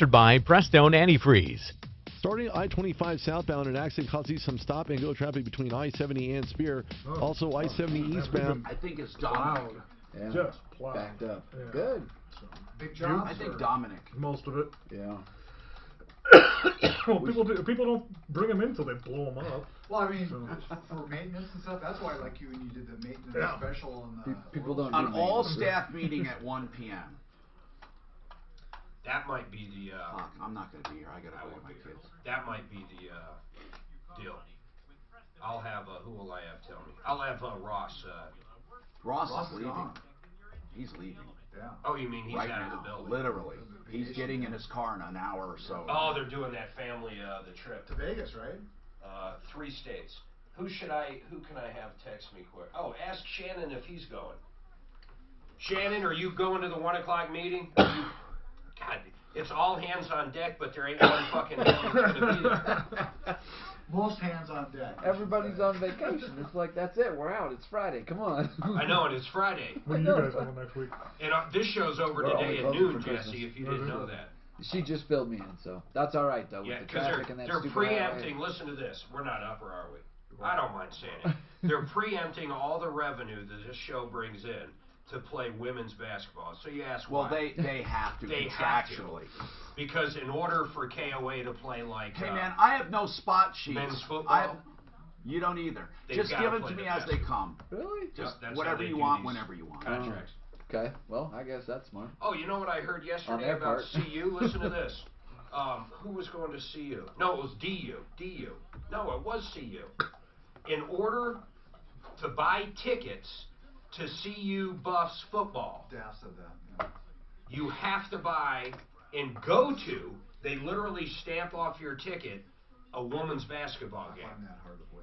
Sponsored by Prestone Antifreeze. Starting I-25 southbound, an accident causing some stop-and-go traffic between I-70 and Spear. Also, I-70 eastbound. I think it's Dominic. Yeah. Just plowed. Backed up. Yeah. Good. Big job. I think Dominic. Most of it. Yeah. Well, people don't bring them in until they blow them up. Well, I mean, for maintenance and stuff, that's why I like you when you did the maintenance special on the. People don't. An all-staff meeting at 1 p.m. That might be the. Fuck, I'm not gonna be here. I gotta go with my kids. That might be the deal. I'll have who will I have tell me? I'll have Ross. Ross Ross is is leaving. gone. He's leaving. Yeah. Oh, you mean he's Right out of now, the building? literally. He's getting in his car in an hour or so. Oh, they're doing that family the trip To Vegas, right? 3 states. Who can I have text me quick? Oh, ask Shannon if he's going. Shannon, are you going to the 1 o'clock meeting? God, it's all hands on deck, but there ain't one fucking hand that's gonna be there. Most hands on deck. Everybody's on vacation. It's like, that's it. We're out. It's Friday. Come on. I know, and it's Friday. When are you guys going next week? And this show's over We're today only at closing noon, for Christmas. Jesse, if you didn't know that. She just filled me in, so that's all right though. Yeah, with the because traffic and that they're stupid preempting. Listen to this. We're not up, or are we? I don't mind saying it. They're preempting all the revenue that this show brings in to play women's basketball. So you ask Well, why? they have to They have to. contractually. Because in order for KOA to play like Hey man, I have no spot sheets. men's football, You don't either. They've Just gotta give them play to me the as they basketball. come. Really? Just that's how whatever they you do want, these whenever you want. contracts. Okay. Well, I guess that's smart. Oh, you know what I heard On yesterday their about part. CU? Listen to this. Who was going to CU? No, it was DU. DU. No, it was CU. In order to buy tickets to CU Buffs football, Daff said that. Yeah. you have to buy and go to, they literally stamp off your ticket, a women's basketball I game. find that hard to believe.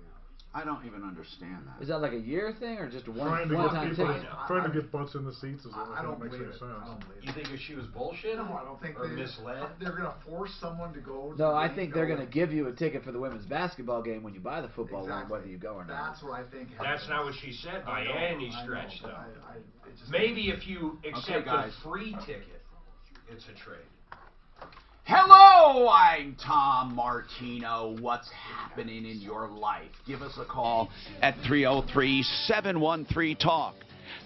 I don't even understand that. Is that like a year thing or just a Trying to one-time get people, ticket? trying to get butts in the seats is the I only don't thing that believe makes it. any I sense. don't believe You it. think if she was bullshit No, I don't think or misled? they're gonna force someone to go. No, to I the think game, they're go. going to give you a ticket for the women's basketball game when you buy the football one, Exactly. whether you go or not. That's what I think. That's not what she said by any stretch, but though. it just Maybe if you accept a guys. free ticket, it's a trade. Hello, I'm Tom Martino. What's happening in your life? Give us a call at 303-713-TALK.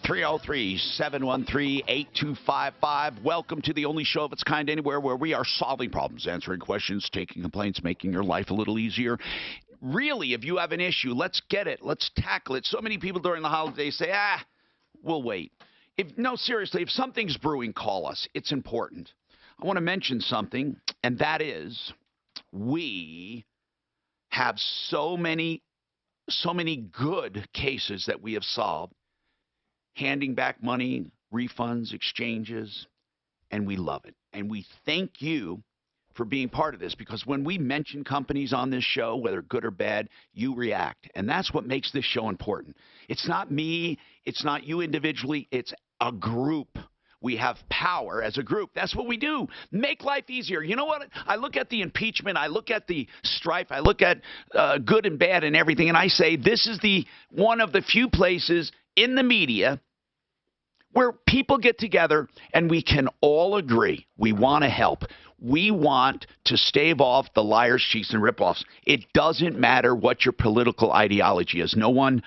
303-713-8255. Welcome to the only show of its kind anywhere where we are solving problems, answering questions, taking complaints, making your life a little easier. Really, if you have an issue, let's get it. Let's tackle it. So many people during the holidays say, we'll wait. No, seriously, if something's brewing, call us. It's important. I want to mention something, and that is we have so many good cases that we have solved, handing back money, refunds, exchanges, and we love it. And we thank you for being part of this, because when we mention companies on this show, whether good or bad, you react. And that's what makes this show important. It's not me. It's not you individually. It's a group. We have power as a group. That's what we do. Make life easier. You know what? I look at the impeachment. I look at the strife. I look at good and bad and everything, and I say this is one of the few places in the media where people get together and we can all agree we want to help. We want to stave off the liars, cheats, and ripoffs. It doesn't matter what your political ideology is. No one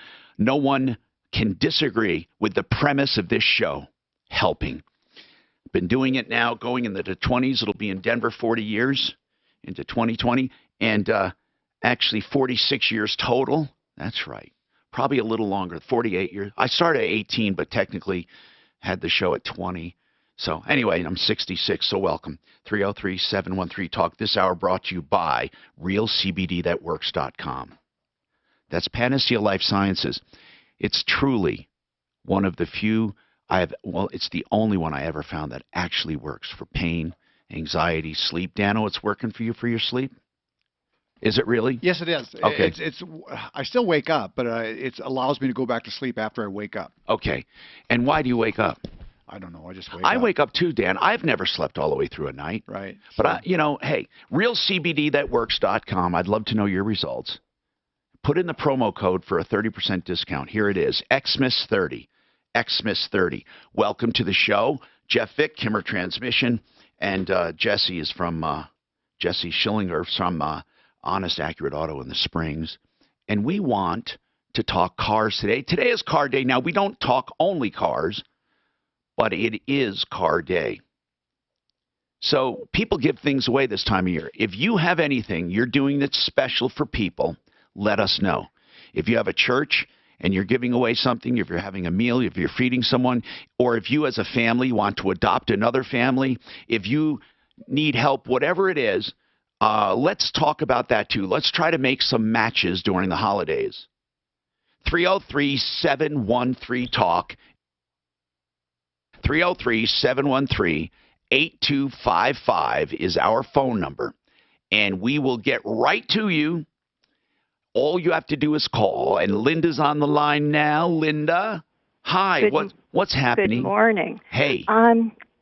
can disagree with the premise of this show, helping. Been doing it now, going into the 20s. It'll be in Denver 40 years into 2020, and actually 46 years total. That's right. Probably a little longer, 48 years. I started at 18, but technically had the show at 20. So anyway, I'm 66, so welcome. 303-713-TALK. This hour brought to you by RealCBDThatWorks.com. That's Panacea Life Sciences. It's truly one of the few it's the only one I ever found that actually works for pain, anxiety, sleep. Dano, it's working for you for your sleep? Is it really? Yes, it is. Okay. I still wake up, but it allows me to go back to sleep after I wake up. Okay. And why do you wake up? I don't know. I just wake up. I wake up too, Dan. I've never slept all the way through a night. Right. But, hey, RealCBDThatWorks.com. I'd love to know your results. Put in the promo code for a 30% discount. Here it is, Xmas30. Xmas30. Welcome to the show. Jeff Vick, Kimmer Transmission. And Jesse is from Jesse Schillinger from Honest Accurate Auto in the Springs. And we want to talk cars today. Today is car day. Now, we don't talk only cars, but it is car day. So people give things away this time of year. If you have anything you're doing that's special for people, let us know. If you have a church and you're giving away something, if you're having a meal, if you're feeding someone, or if you as a family want to adopt another family, if you need help, whatever it is, let's talk about that too. Let's try to make some matches during the holidays. 303-713-TALK. 303-713-8255 is our phone number, and we will get right to you. All you have to do is call, and Linda's on the line now. Linda, hi. What's happening? Good morning. Hey.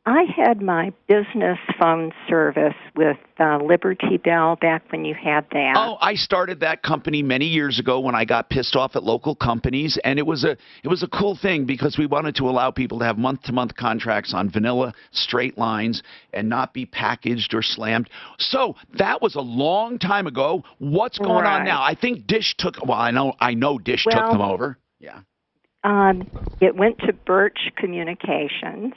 I had my business phone service with Liberty Bell back when you had that. Oh, I started that company many years ago when I got pissed off at local companies, and it was a cool thing because we wanted to allow people to have month-to-month contracts on vanilla straight lines and not be packaged or slammed. So that was a long time ago. What's going on now? I think Dish took. Well, I know Dish took them over. Yeah. It went to Birch Communications.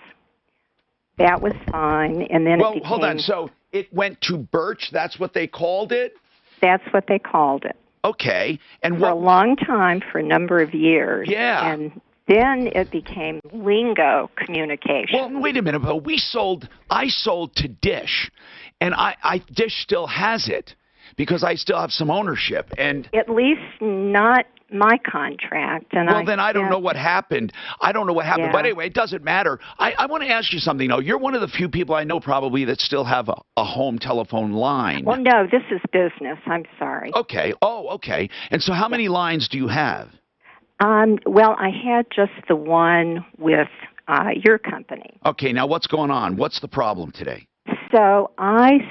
That was fine, and then it became... hold on. So it went to Birch? That's what they called it? That's what they called it. Okay. And for a long time, for a number of years. Yeah. And then it became Lingo Communications. Well, wait a minute. But I sold to Dish, and Dish still has it because I still have some ownership. And at least not my contract. And then I don't know what happened. I don't know what happened. Yeah. But anyway, it doesn't matter. I want to ask you something, though. You're one of the few people I know probably that still have a home telephone line. Well, no, this is business. I'm sorry. Okay. Oh, okay. And so how many lines do you have? Well, I had just the one with your company. Okay. Now, what's going on? What's the problem today? So I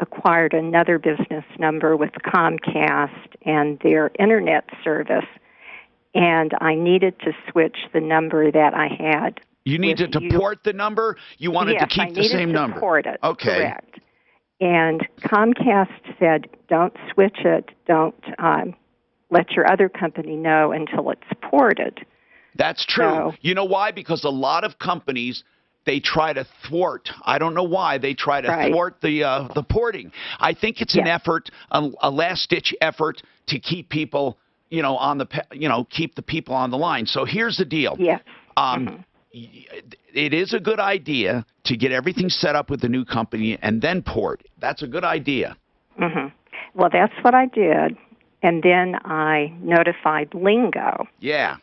acquired another business number with Comcast and their internet service, and I needed to switch the number that I had. You needed to port the number? You wanted to keep the same number? Yes, I needed to port it. Okay. Correct. And Comcast said, don't switch it, don't let your other company know until it's ported. That's true. You know why? Because a lot of companies, they try to thwart. I don't know why they try to thwart the porting. I think it's an effort, a last-ditch effort to keep people, keep the people on the line. So here's the deal. Yes. It is a good idea to get everything set up with the new company and then port. That's a good idea. Mm-hmm. Well, that's what I did, and then I notified Lingo. Yeah.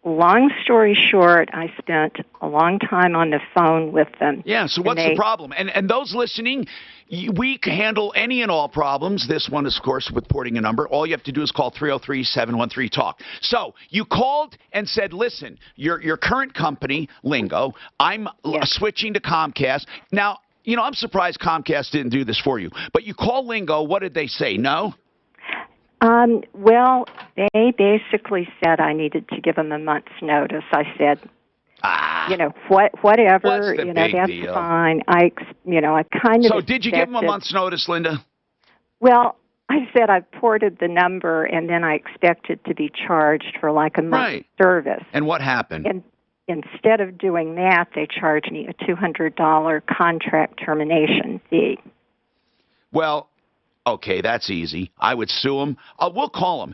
Long story short, I spent a long time on the phone with them. Yeah, so what's the problem? And those listening, we can handle any and all problems. This one is, of course, with porting a number. All you have to do is call 303-713-TALK. So you called and said, listen, your current company, Lingo, I'm switching to Comcast. Now, I'm surprised Comcast didn't do this for you. But you call Lingo, what did they say? No? Well, they basically said I needed to give them a month's notice. I said, whatever, that's deal? fine. I kind of. So did you give them a month's notice, Linda? Well, I said I ported the number, and then I expected to be charged for like a month's service. And what happened? And instead of doing that, they charged me a $200 contract termination fee. Well, okay, that's easy. I would sue them. We'll call them.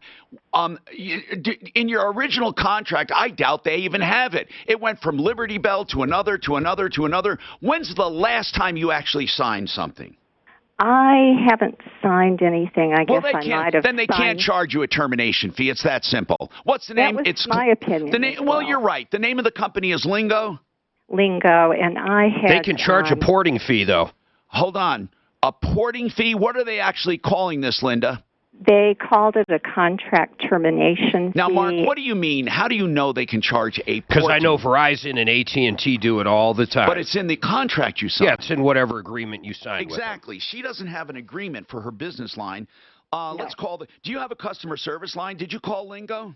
In your original contract, I doubt they even have it. It went from Liberty Bell to another, to another, to another. When's the last time you actually signed something? I haven't signed anything. I guess I might have. Then they can't charge you a termination fee. It's that simple. What's the name? It's my opinion. Well, you're right. The name of the company is Lingo. Lingo, and I had. They can charge a porting fee, though. Hold on. A porting fee? What are they actually calling this, Linda? They called it a contract termination fee. Now, Mark, what do you mean? How do you know they can charge a porting? Because I know Verizon and AT&T do it all the time. But it's in the contract you signed. Yeah, it's in whatever agreement you signed Exactly. She doesn't have an agreement for her business line. Let's call do you have a customer service line? Did you call Lingo?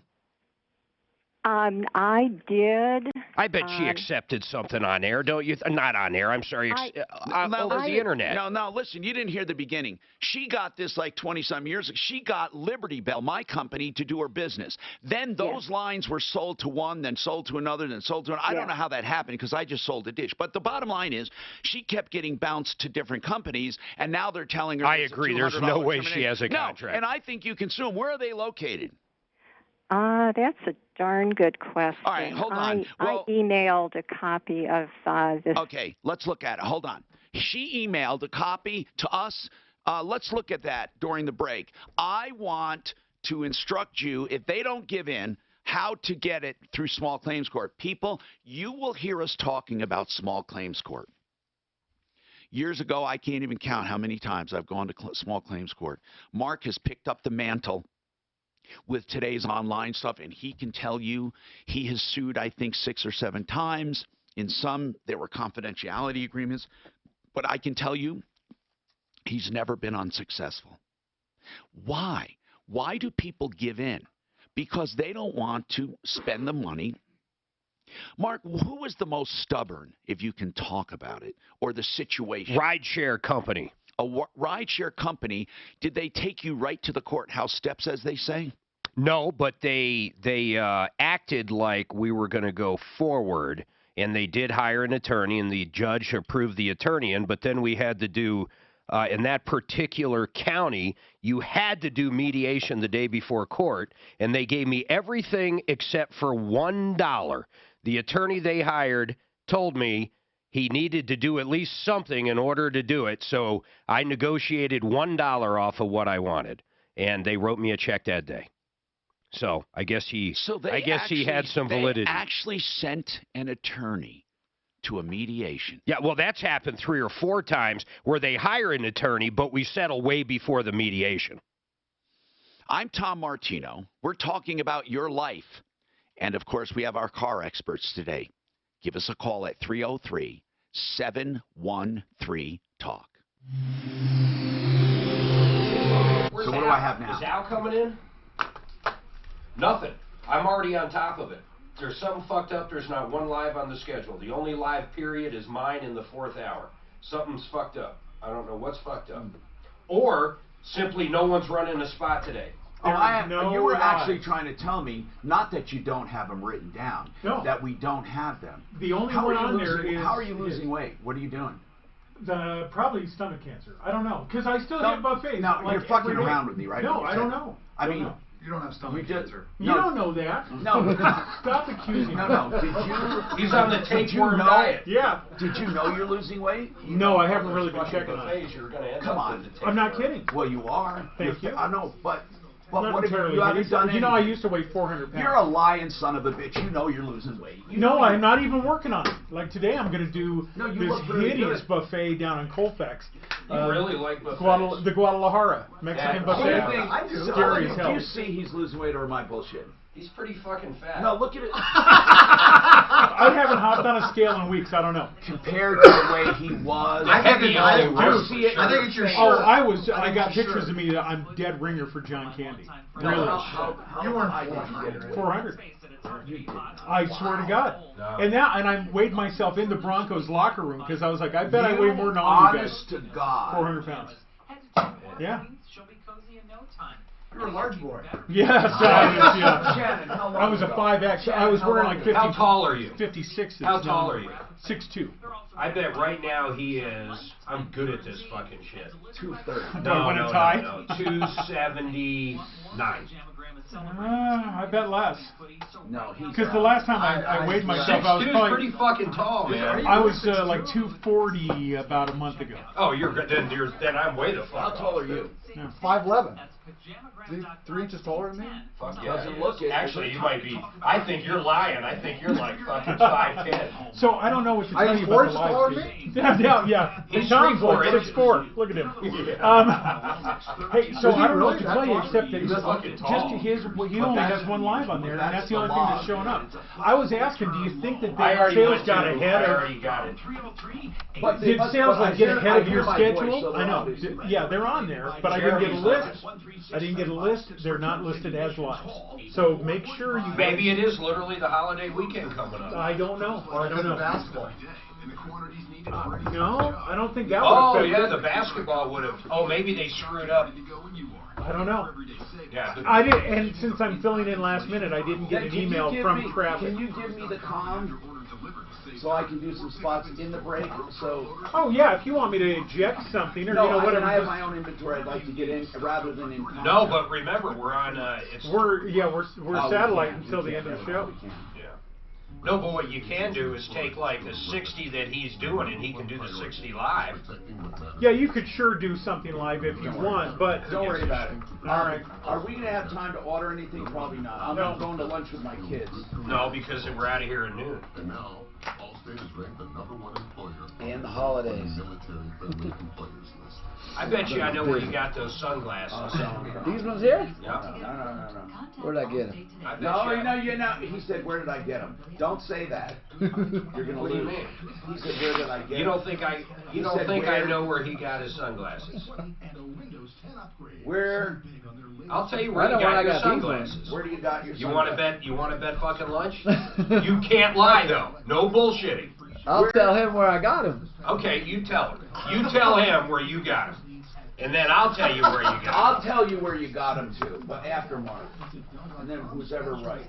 I did. I bet she accepted something on air, don't you? Not on air. I'm sorry. Over the internet. No, listen, you didn't hear the beginning. She got this like 20-some years ago. She got Liberty Bell, my company, to do her business. Then those lines were sold to one, then sold to another, then sold to another. I don't know how that happened because I just sold a dish. But the bottom line is she kept getting bounced to different companies, and now they're telling her I agree. There's no way she has a contract. No, and I think you can sue them. Where are they located? That's a darn good question. All right, hold on. I emailed a copy of this. Okay, let's look at it. Hold on. She emailed a copy to us. Let's look at that during the break. I want to instruct you, if they don't give in, how to get it through small claims court. People, you will hear us talking about small claims court. Years ago, I can't even count how many times I've gone to small claims court. Mark has picked up the mantle with today's online stuff, and he can tell you he has sued, I think, 6 or 7 times. In some, there were confidentiality agreements. But I can tell you he's never been unsuccessful. Why? Why do people give in? Because they don't want to spend the money. Mark, who was the most stubborn, if you can talk about it, or the situation? Rideshare company. A rideshare company, did they take you right to the courthouse steps, as they say? No, but they acted like we were going to go forward, and they did hire an attorney, and the judge approved the attorney. But then we had to do, in that particular county, you had to do mediation the day before court, and they gave me everything except for $1. The attorney they hired told me he needed to do at least something in order to do it, so I negotiated $1 off of what I wanted, and they wrote me a check that day. So I guess he had some validity. They actually sent an attorney to a mediation. Yeah, well, that's happened 3 or 4 times where they hire an attorney, but we settle way before the mediation. I'm Tom Martino. We're talking about your life, and of course, we have our car experts today. Give us a call at 303-713-TALK. So what do I have now? Is Al coming in? Nothing. I'm already on top of it. There's something fucked up. There's not one live on the schedule. The only live period is mine in the 4th hour. Something's fucked up. I don't know what's fucked up. Or simply no one's running a spot today. You were actually trying to tell me, not that you don't have them written down, that we don't have them. The only one on there is... How are you losing weight? What are you doing? Probably stomach cancer. I don't know. Because I still have buffets. No, like, you're fucking around with me, right? No, I don't know. I mean... You don't have stomach cancer. You don't know that. No. Stop accusing me. No. Did you? He's on the tapeworm diet. Yeah. Did you know you're losing weight? No, I haven't really been checking on it. Come on. I'm not kidding. Well, you are. Thank you. I know, but Not what if entirely. you haven't done anything? You know, I used to weigh 400 pounds. You're a lying son of a bitch. You know you're losing weight. No, I'm not even working on it. Like today, I'm going to do this really hideous buffet down in Colfax. You really like buffets? The Guadalajara Mexican buffet. I do. Scary as hell. Do you see he's losing weight, or am I bullshit? He's pretty fucking fat. No, look at it. I haven't hopped on a scale in weeks. I don't know. Compared to the way he was. I think it's your shirt. Oh, I got pictures of me that I'm dead ringer for John Candy. Really? You weren't 400. 400. I swear to God. No. And I weighed myself in the Broncos locker room because I was like, I bet I weigh more than all you guys. Honest to God. 400 pounds. Yeah. You're a large boy. Yes, I was a 5X. I was wearing like 50. How tall are you? 56. How tall are you? 6'2". I bet right now he is. I'm good at this fucking shit. 230. No. 279. I bet less. No, he's because the last time I weighed myself, I was probably pretty fucking tall, man. I was like 240 about a month ago. Oh, then I'm way the fuck. How tall are you? Yeah. 5'11". 3 inches taller than me? Fuck yeah. Doesn't look it. Actually, you might be. I think you're lying. I think you're like fucking 5'10". So I don't know what to tell you about the live stream. Yeah. He's Tom's 3'4". like 6'4". Look at him. Hey, so I don't know what to tell you except that he only has one live on there, and that's the only thing that's showing up. I was asking, do you think that sales got ahead of? I already got it. Did sales get ahead of your schedule? I know. Yeah, they're on there, but I didn't get a list. I didn't get a list. They're not listed as lives. So make sure you. Maybe it is literally the holiday weekend coming up. I don't know. I don't know. Basketball. No, I don't think that would Oh affect yeah, it. the basketball would have. Oh, maybe they screwed up. I don't know. Yeah. I did, and since I'm filling in last minute, I didn't get an email from traffic. Can you give me the com so I can do some spots in the break? So. Oh yeah, if you want me to eject something or No, you know whatever. I have my own inventory. I'd like to get in rather than in. No, but remember, we're on. We're Oh, satellite we until the can't. end of the show. Yeah. No, but what you can do is take like the 60 that he's doing, and he can do the 60 live. Yeah, you could sure do something live if you want, but Don't worry about it. All right. Are we gonna have time to order anything? Probably not. I'm No. going to lunch with my kids. No, because we're out of here at noon. And now, Allstate is ranked the #1 employer And the holidays. on the military-friendly employers list. I bet you I know where you got those sunglasses. These ones here? Yeah. No. Where'd I get them? I bet No, you. he said, where did I get them? Don't say that. You're gonna What do you lose. mean? He said, where did I get them? You don't think I? You don't said think I where- know where he got his sunglasses? Where? I'll tell you where I know you where got I your got these sunglasses. Where do you got your You want to sunglasses? bet? You want to bet fucking lunch? You can't lie though. No bullshitting. I'll tell him where I got them. Okay, you tell him. You tell him where you got them, and then I'll tell you where you got them. I'll tell you where you got them to, but after Mark. And then who's ever right.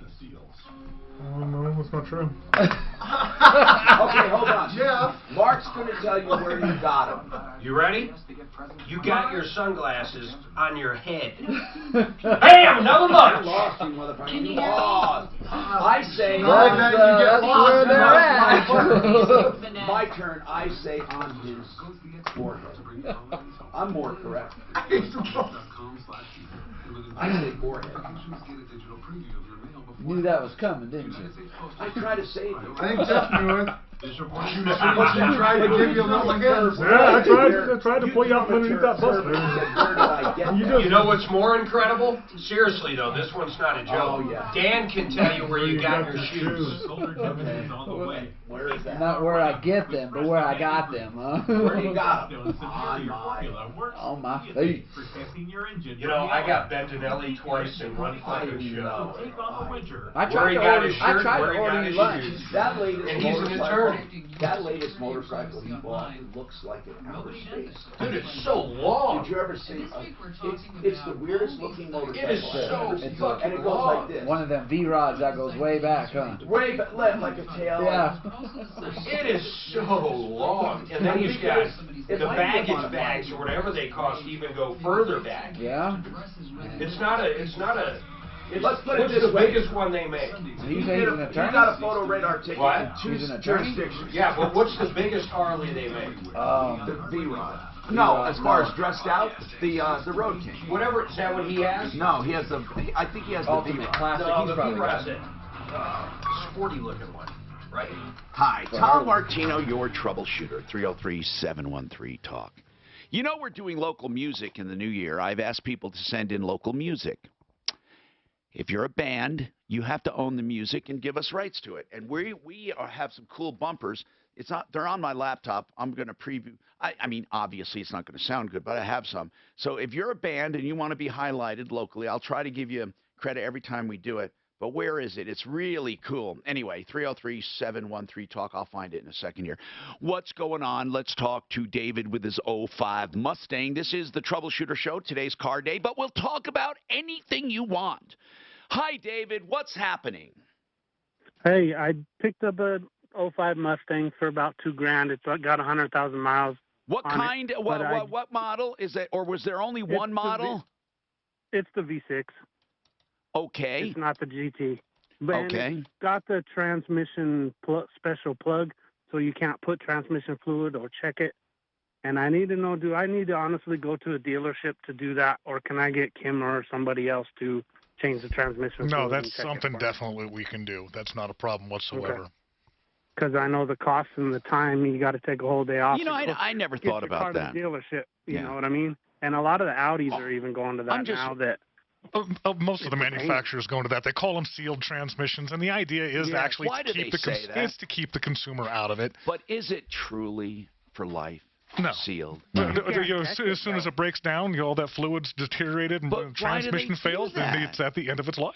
No, that's not true. Okay, hold on. Jeff. Mark's gonna tell you where you got them. You ready? You got your sunglasses on your head. Bam! Another You lunch. lost, you motherfucker. You lost. I say. That's, you get that's lost where in they're that. at. My turn. I say on his forehead. I'm more correct. I say forehead. You knew that was coming, didn't you? I try to save you. I think Jeff knew it. She tried to give you a little hint. Yeah, I tried to pull you up underneath that bus. You know what's more incredible? Seriously though, this one's not a joke. Oh, yeah. Dan can tell you where you got your shoes. Where is that? Not where I get them, but where I got them, huh? Where you got them? On my feet. You know, I got Bentonelli twice in one fucking show. I Where tried he to got order, his I shirt, tried where to he order got you his lunch. shoes. That latest And he's an motorcycle. attorney. That latest motorcycle he bought looks like an outer space. Dude, it's so long. Did you ever see? It's the weirdest looking motorcycle. It is so I've ever seen. fucking And it goes long. like this. One of them V-Rods that goes way back, huh? Way back, like a tail. Yeah. It is so long. And then he's got the baggage bags or whatever they cost even go further back. Yeah? It's not a. Let's put it What's this the way. biggest one they make? He's an You attorney? got a photo radar ticket. What? and two He's an attorney? jurisdictions. Yeah, but what's the biggest Harley they make? The V-Rod. No, as far as dressed out, the Road King. Whatever, is that what he has? No, he has the. I think he has the Ultimate V-Rod. Classic. No, He's the probably V-Rod's got it. Sporty looking one, right? Hi, Tom Martino, your troubleshooter, 303-713-TALK. You know we're doing local music in the new year. I've asked people to send in local music. If you're a band, you have to own the music and give us rights to it. And we have some cool bumpers. It's not. They're on my laptop. I'm going to preview. I mean, obviously, it's not going to sound good, but I have some. So if you're a band and you want to be highlighted locally, I'll try to give you credit every time we do it. But where is it? It's really cool. Anyway, 303-713-TALK. I'll find it in a second here. What's going on? Let's talk to David with his 05 Mustang. This is the Troubleshooter Show. Today's car day, but we'll talk about anything you want. Hi, David. What's happening? Hey, I picked up a 05 Mustang for about $2,000. It's got 100,000 miles. What kind? What model is it? Or was there only one model? It's the V6. Okay. It's not the GT. But Okay. It's got the transmission special plug, so you can't put transmission fluid or check it. And I need to know, do I need to honestly go to a dealership to do that, or can I get Kim or somebody else to change the transmission fluid? No, and that's check it something for me? definitely we can do. That's not a problem whatsoever. Okay. Because I know the cost and the time, you got to take a whole day off. You know, I never thought about that. Get your car to the dealership, you Yeah. know what I mean? And a lot of the Audis are even going to that now. That Most of the manufacturers go into that. They call them sealed transmissions, and the idea is actually Why to do keep they say that? is to keep the consumer out of it. But is it truly for life? No. Sealed. As soon as it breaks down, all that fluid's deteriorated and the transmission fails, then it's at the end of its life.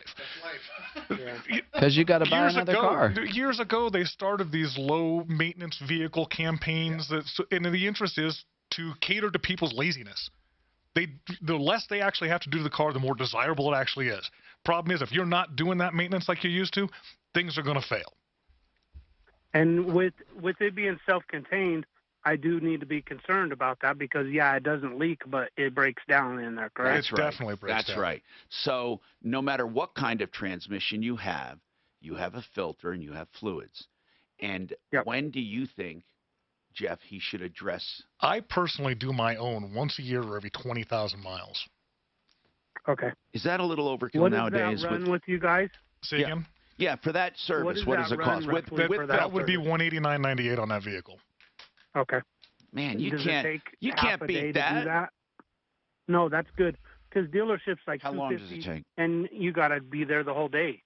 Because you got to buy Years another ago, car. Years ago, they started these low maintenance vehicle campaigns, and the interest is to cater to people's laziness. The less they actually have to do to the car, the more desirable it actually is. Problem is, if you're not doing that maintenance like you used to, things are going to fail. And with it being self-contained, I do need to be concerned about that because, yeah, it doesn't leak, but it breaks down in there, correct? That's right. Definitely breaks down. That's right. So no matter what kind of transmission you have a filter and you have fluids. And when do you think, Jeff, he should address? I personally do my own once a year or every 20,000 miles. Okay. Is that a little overkill what nowadays? Does that run with you guys? Say again? Yeah, for that service, what does it cost? That would be $189.98 on that vehicle. Okay. Man, you Does can't it take you half can't a beat day to that. do that. No, that's good because dealerships like how long does it take? And you got to be there the whole day.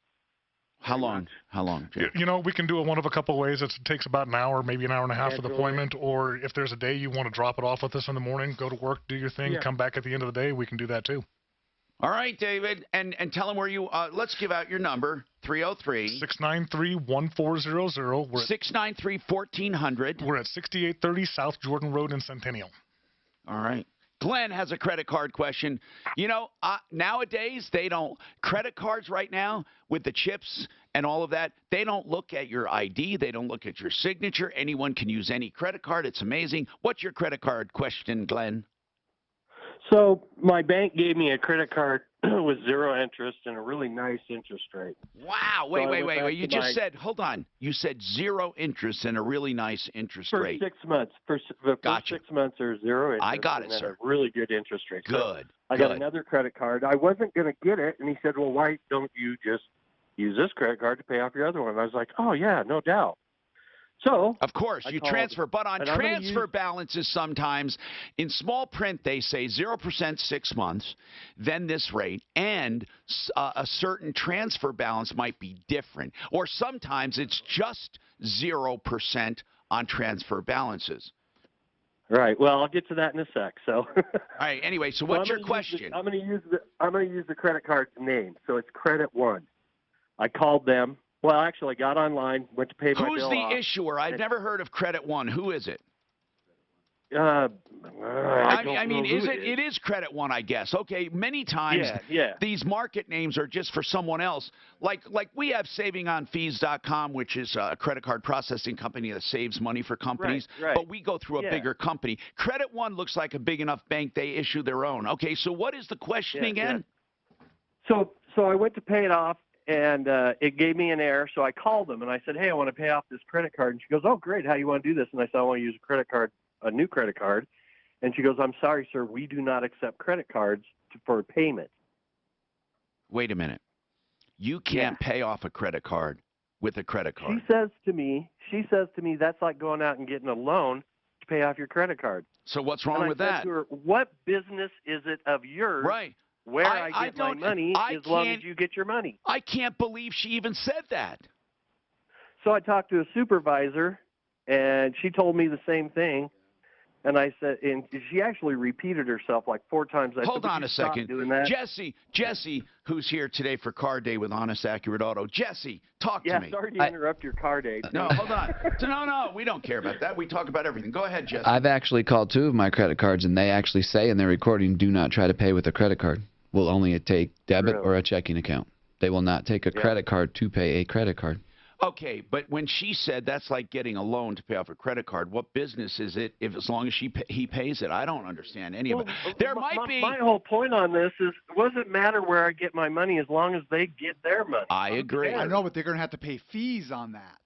How long? How long? Jeff? We can do it one of a couple of ways. It takes about an hour, maybe an hour and a half for the appointment. Or if there's a day you want to drop it off with us in the morning, go to work, do your thing, come back at the end of the day, we can do that too. All right, David, and tell them where you. Let's give out your number: 303-693-1400. 693-1400. We're at 6830 South Jordan Road in Centennial. All right. Glenn has a credit card question. Nowadays they don't credit cards right now with the chips and all of that. They don't look at your ID. They don't look at your signature. Anyone can use any credit card. It's amazing. What's your credit card question, Glenn? So my bank gave me a credit card with 0 interest and a really nice interest rate. Wow. Wait. You just said, hold on. You said 0 interest and a really nice interest rate. For 6 months. For the first 6 months, there's 0 interest. I got it, and then sir. A really good interest rate. Good. So I got another credit card. I wasn't going to get it, and he said, well, why don't you just use this credit card to pay off your other one? And I was like, oh, yeah, no doubt. So, of course, you transfer, but on transfer balances sometimes, in small print, they say 0% 6 months, then this rate, and a certain transfer balance might be different. Or sometimes it's just 0% on transfer balances. Right. Well, I'll get to that in a sec. So. All right. Anyway, so what's your question? I'm going to use the credit card name. So it's Credit One. I called them. Well, actually, I got online, went to pay my bill Who's the off. issuer? I've never heard of Credit One. Who is it? I mean, it is Credit One, I guess. Okay, many times these market names are just for someone else. Like we have SavingOnFees.com, which is a credit card processing company that saves money for companies. Right. But we go through a bigger company. Credit One looks like a big enough bank. They issue their own. Okay, so what is the question again? So I went to pay it off. And it gave me an error, so I called them and I said, "Hey, I want to pay off this credit card." And she goes, "Oh, great! How you want to do this?" And I said, "I want to use a new credit card." And she goes, "I'm sorry, sir, we do not accept credit cards for payment." Wait a minute, you can't pay off a credit card with a credit card. She says to me, that's like going out and getting a loan to pay off your credit card. So what's wrong with that? To her, what business is it of yours? Right. Where I get my money as long as you get your money. I can't believe she even said that. So I talked to a supervisor, and she told me the same thing. And I said, and she actually repeated herself like 4 times. Hold on a second. Doing that. Jesse, who's here today for Car Day with Honest Accurate Auto. Jesse, talk to me. Yeah, sorry to interrupt your car day. No, hold on. No, we don't care about that. We talk about everything. Go ahead, Jesse. I've actually called 2 of my credit cards, and they actually say in their recording, do not try to pay with a credit card. Will only take debit or a checking account. They will not take a credit card to pay a credit card. Okay, but when she said that's like getting a loan to pay off a credit card, what business is it if as long as he pays it? I don't understand any of it. There might be. My whole point on this is it doesn't matter where I get my money as long as they get their money. I agree. I know, but they're going to have to pay fees on that.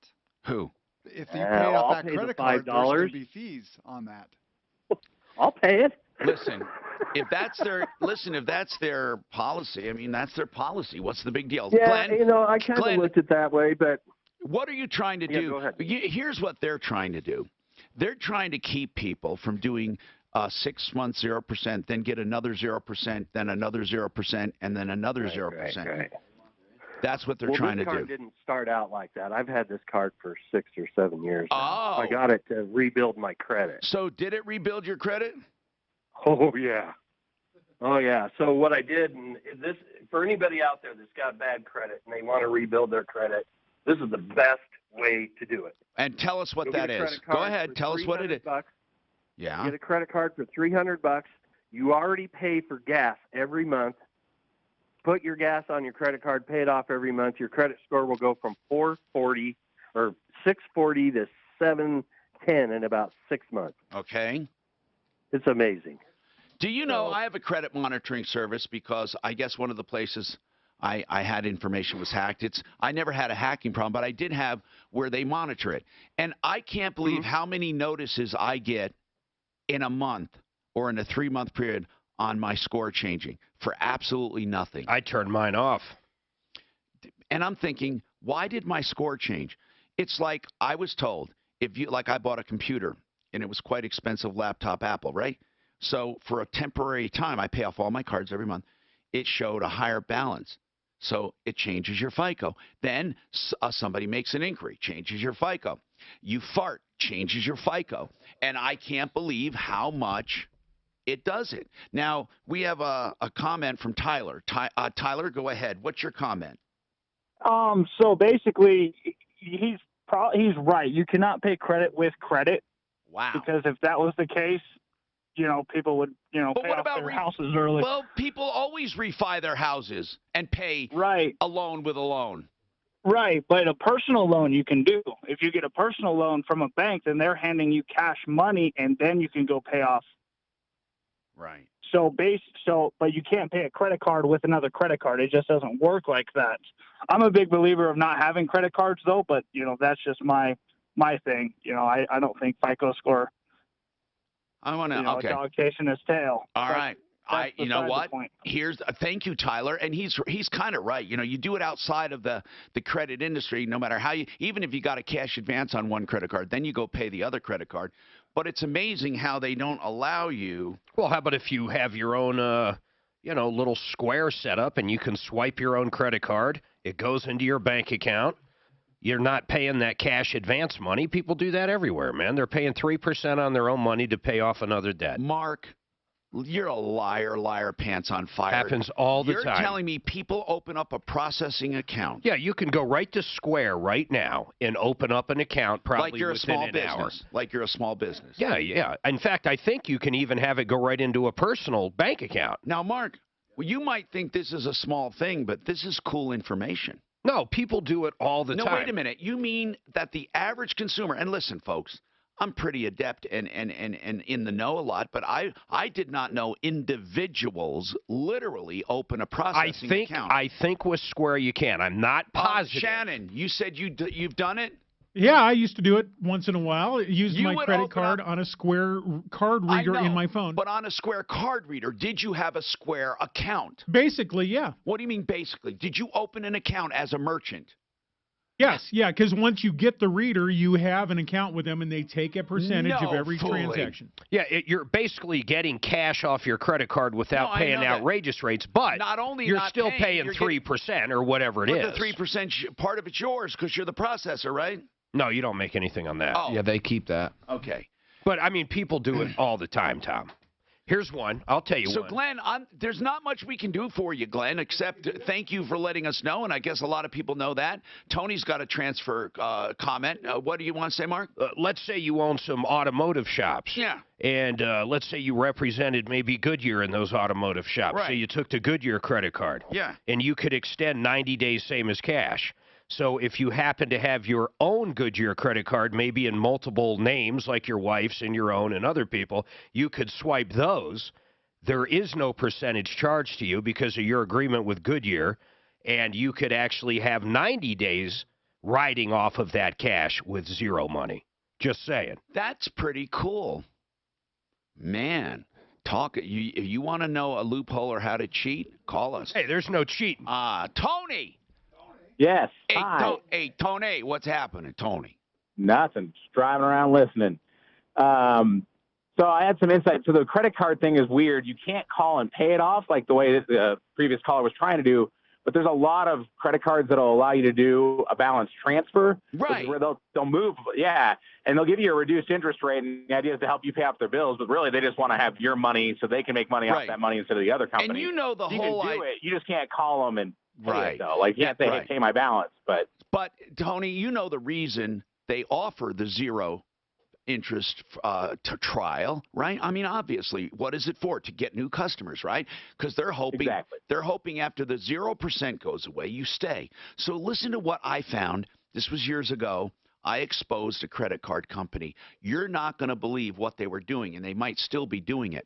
Who? If you pay off that credit card, there's going to be fees on that. I'll pay it. Listen, if that's their policy, I mean, that's their policy. What's the big deal? Yeah, Glenn, I kind of looked at it that way, but what are you trying to do? Go ahead. Here's what they're trying to do. They're trying to keep people from doing 6 months 0%, then get another 0%, then another 0%, and then another 0%. Right. That's what they're well, trying this to card do. didn't start out like that. I've had this card for 6 or 7 years now. Oh. I got it to rebuild my credit. So did it rebuild your credit? Oh, yeah. Oh, yeah. So what I did, and this, for anybody out there that's got bad credit and they want to rebuild their credit, this is the best way to do it. And tell us what that is. Go ahead. Tell us what it is. Yeah. Get a credit card for $300. You already pay for gas every month. Put your gas on your credit card, pay it off every month. Your credit score will go from 440 or 640 to 710 in about 6 months. Okay. It's amazing. Do you know I have a credit monitoring service because I guess one of the places I had information was hacked. I never had a hacking problem, but I did have where they monitor it. And I can't believe how many notices I get in a month or in a 3-month period on my score changing for absolutely nothing. I turned mine off. And I'm thinking, why did my score change? It's like I was told, I bought a computer and it was quite expensive laptop Apple, right? So for a temporary time, I pay off all my cards every month. It showed a higher balance. So it changes your FICO. Then somebody makes an inquiry, changes your FICO. You fart, changes your FICO. And I can't believe how much it does it. Now, we have a comment from Tyler. Tyler, go ahead. What's your comment? So basically, he's right. You cannot pay credit with credit. Wow. Because if that was the case, people would, pay off their houses early. Well, people always refi their houses and pay a loan with a loan. Right, but a personal loan you can do. If you get a personal loan from a bank, then they're handing you cash money, and then you can go pay off. Right. But you can't pay a credit card with another credit card. It just doesn't work like that. I'm a big believer of not having credit cards, though, but, that's just my thing. I don't think FICO score, okay. a dog chasing his tail. All right. You know what? Point. Thank you, Tyler. And he's kind of right. You do it outside of the credit industry, no matter how even if you got a cash advance on one credit card, then you go pay the other credit card. But it's amazing how they don't allow you. Well, how about if you have your own, little square set up and you can swipe your own credit card. It goes into your bank account. You're not paying that cash advance money. People do that everywhere, man. They're paying 3% on their own money to pay off another debt. Mark, you're a liar, pants on fire. Happens all the time. You're telling me people open up a processing account. Yeah, you can go right to Square right now and open up an account probably like you're within a small an business. hour. Like you're a small business. Yeah. In fact, I think you can even have it go right into a personal bank account. Now, Mark, you might think this is a small thing, but this is cool information. No, people do it all the time. No, wait a minute. You mean that the average consumer, and listen, folks, I'm pretty adept and in the know a lot, but I did not know individuals literally open a processing account. I think with Square you can. I'm not positive. Shannon, you said you've done it? Yeah, I used to do it once in a while. I used my credit card on a Square card reader in my phone. But on a Square card reader, did you have a Square account? Basically, yeah. What do you mean basically? Did you open an account as a merchant? Yes, yeah, because once you get the reader, you have an account with them, and they take a percentage of every transaction. Yeah, you're basically getting cash off your credit card without paying outrageous rates, but not only you're still paying 3% or whatever it is. But the 3% part of it's yours because you're the processor, right? No, you don't make anything on that. Oh. Yeah, they keep that. Okay. But, I mean, people do it all the time, Tom. Here's one. I'll tell you one. So, Glenn, there's not much we can do for you, Glenn, except thank you for letting us know, and I guess a lot of people know that. Tony's got a transfer comment. What do you want to say, Mark? Let's say you own some automotive shops. Yeah. And let's say you represented maybe Goodyear in those automotive shops. Right. So you took the Goodyear credit card. Yeah. And you could extend 90 days same as cash. So if you happen to have your own Goodyear credit card, maybe in multiple names, like your wife's and your own and other people, you could swipe those. There is no percentage charged to you because of your agreement with Goodyear, and you could actually have 90 days riding off of that cash with zero money. Just saying. That's pretty cool. Man, you want to know a loophole or how to cheat? Call us. Hey, there's no cheating. Tony. Yes. Hey, Tony, what's happening, Tony? Nothing. Just driving around listening. So I had some insight. So the credit card thing is weird. You can't call and pay it off like the way that the previous caller was trying to do. but there's a lot of credit cards that'll allow you to do a balance transfer, right? Where they'll move, and they'll give you a reduced interest rate, and the idea is to help you pay off their bills, but really they just want to have your money so they can make money off that money instead of the other company. And you know the whole can do it, you just can't call them and pay it, though. Like you can't say, hey, pay my balance, but Tony, you know the reason they offer the zero interest to trial, right? I mean, obviously, what is it for? To get new customers, right? Because they're hoping after the 0% goes away, you stay. So listen to what I found. This was years ago. I exposed a credit card company. You're not going to believe what they were doing, and they might still be doing it.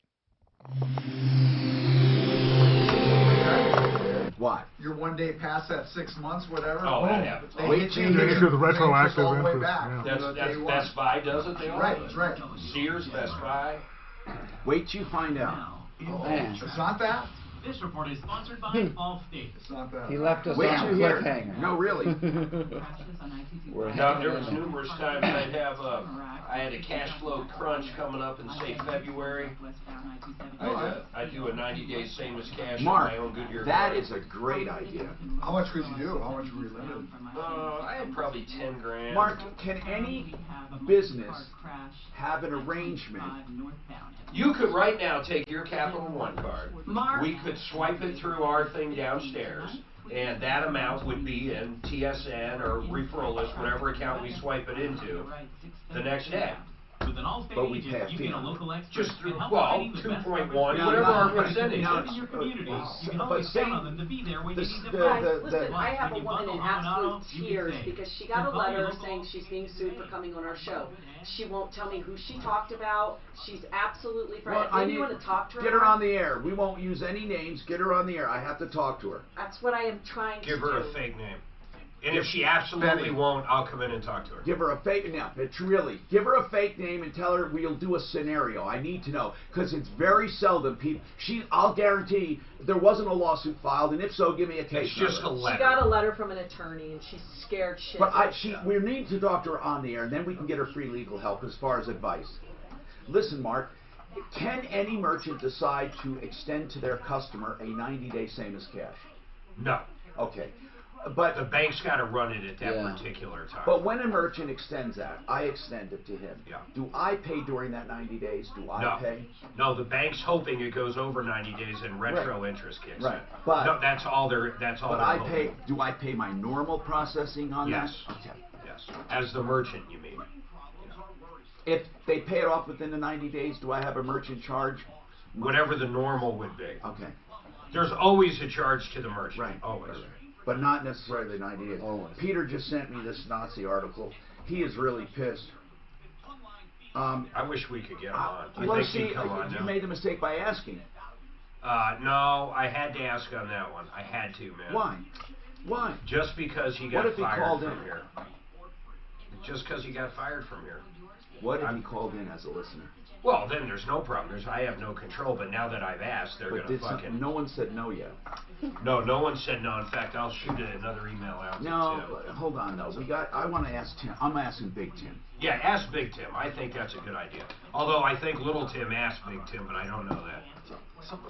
What? You're 1 day past that 6 months, whatever. Oh, that happens. They Wait hit you till you with do the retroactive retroactive all the way interest, back. yeah. That's Best Buy does it. They all Right, do it. right. Sears, Best Buy. Wait till you find out. It's not that. This report is sponsored by Allstate. It's not that. He left us Wait on a till you hear. cliffhanger. No, really. Now, there was numerous times I had a cash flow crunch coming up in, say, February. I do a 90-day same as cash Mark, on my own Goodyear that card. is a great idea. How much could you do? How much were you limited? I had probably 10 grand. Mark, can any business have an arrangement? You could right now take your Capital One card. We could swipe it through our thing downstairs, and that amount would be in TSN or referral list, whatever account we swipe it into, the next day. With an Allstate But we agent, pay a you fee. get a local expert Just, to help well, fighting the best 2.1, prices. whatever our no, percentage no, is. In your community, you can but always say count on them to be there when you need them the- most. Listen, I have a When you woman in bundle home and absolute auto, you can tears save. because she got a Call your letter local saying she's being sued for coming on our show. She won't tell me who she talked about. She's absolutely frightened. Well, Maybe you want to talk to her. Get her on the air. We won't use any names. Get her on the air. I have to talk to her. That's what I am trying to do. Give her a fake name. And if she absolutely won't, I'll come in and talk to her. Give her a fake now. It's really give her a fake name and tell her we'll do a scenario. I need to know because it's very seldom people. I'll guarantee there wasn't a lawsuit filed, and if so, give me a case. It's just number. a letter. She got a letter from an attorney and she's scared shit. But we need to talk to her on the air, and then we can get her free legal help as far as advice. Listen, Mark, can any merchant decide to extend to their customer a 90-day same as cash? No. Okay. But the bank's got to run it at that particular time. But when a merchant extends that, I extend it to him. Yeah. Do I pay during that 90 days? Do I pay? No, the bank's hoping it goes over 90 days and retro interest kicks in. But No, that's all they're I hoping. pay. Do I pay my normal processing on Yes. that? Okay. Yes. As the merchant, you mean? If they pay it off within the 90 days, do I have a merchant charge? Whatever the normal would be. Okay. There's always a charge to the merchant. Right. Always. Right. But not necessarily the 90 days. Peter just sent me this Nazi article. He is really pissed. I wish we could get him on. I Well, think see, he'd come on you now. made the mistake by asking. No, I had to ask on that one. I had to, man. Why? Why? Just because he What got if he fired called from in? here. Just because he got fired from here. What if he called in as a listener? Well, then there's no problem. I have no control. But now that I've asked, they're But going to fucking. no one said no yet. No one said no. In fact, I'll shoot another email out. No, to Tim. hold on though. I want to ask Tim. I'm asking Big Tim. Yeah, ask Big Tim. I think that's a good idea. Although I think Little Tim asked Big Tim, but I don't know that.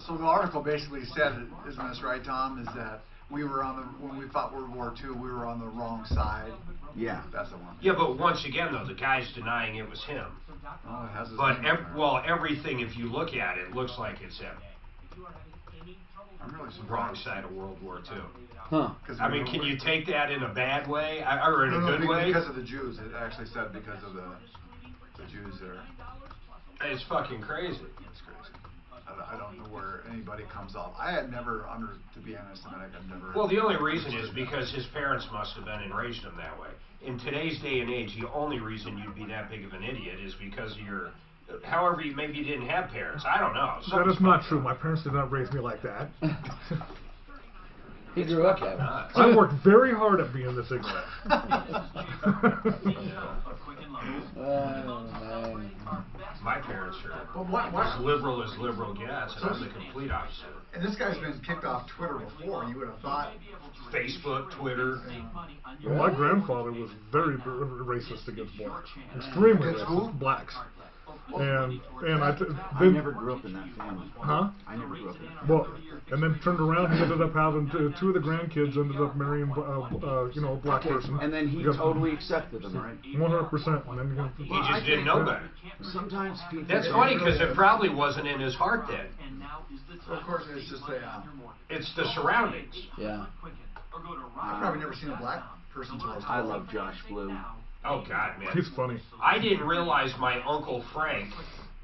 So the article basically said, isn't this right, Tom? Is that we were when we fought World War II, we were on the wrong side. Yeah, that's the one. Yeah, but once again, though, the guy's denying it was him. Oh, it has his But name on there. everything, if you look at it, looks like it's him. I'm really surprised. Wrong side of World War II. Huh. I mean, can you take that in a bad way or in a good way? Because of the Jews. It actually said because of the Jews there. It's fucking crazy. It's crazy. I don't know where anybody comes off. I had never, to be anti-Semitic, I've never. Well, the only reason is because his parents must have been and raised him that way. In today's day and age, the only reason you'd be that big of an idiot is because of your. However, maybe you didn't have parents. I don't know. That is not true. My parents did not raise me like that. He grew up that way. I worked very hard at being this ignorant. My parents are Well, as liberal as liberal gets, and I'm the complete opposite. And this guy's been kicked off Twitter before, and you would have thought. Facebook, Twitter. My grandfather was very racist against blacks. Extremely Against racist. who? Blacks. And I never grew up in that family. Huh? I never grew up in that family. Well, and then turned around, he ended up having two of the grandkids ended up marrying, a black person. And then he totally accepted them, right? 100%. And then He just didn't know better. Sometimes people. That's funny because it probably wasn't in his heart then. Of course, it's just It's the surroundings. Yeah. I've probably never seen a black person till I was 12. I love Josh Blue. Oh God, man. He's funny. I didn't realize my Uncle Frank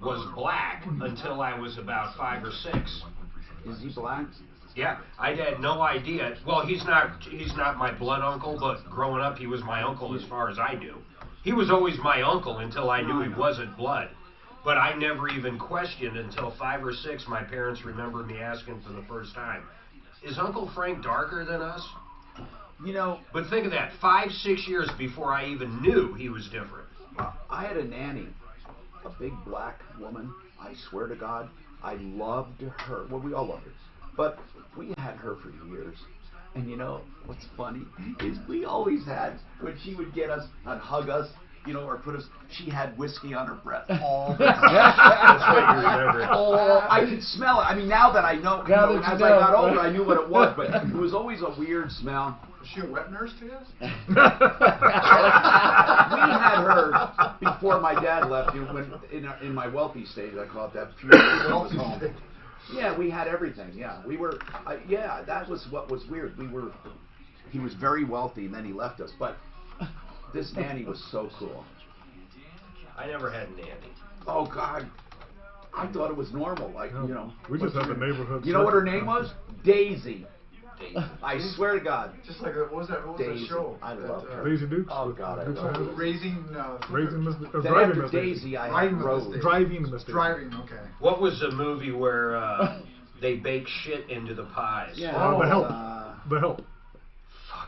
was black until I was about 5 or 6. Is he black? Yeah, I had no idea. Well, he's not my blood uncle, but growing up he was my uncle as far as I knew. He was always my uncle until I knew he wasn't blood. But I never even questioned until 5 or 6 my parents remembered me asking for the first time, is Uncle Frank darker than us? You know. But think of that, 5, 6 years before I even knew he was different. I had a nanny, a big black woman. I swear to God, I loved her. Well, we all loved her. But we had her for years. And you know, what's funny is we always had, when she would get us and hug us, or put us, she had whiskey on her breath all the time. That's what you remember. Oh, I could smell it. I mean, now that I know, as I got older, I knew what it was, but it was always a weird smell. Was she a wet nurse to you? We had her before my dad left. When in my wealthy stage, I call it that. Wealthy home. Yeah, we had everything. Yeah, we were. Yeah, that was what was weird. He was very wealthy, and then he left us. But this nanny was so cool. I never had a nanny. Oh God, I thought it was normal. We just have a neighborhood. You know what her name was? Daisy. I swear to God. Just like what was that show? I love her. Daisy Dukes. Oh God, I love her. Raising Driving Miss Daisy. I wrote Driving Miss Daisy. Driving. Okay. What was the movie where they bake shit into the pies? Yeah. The Help. The Help.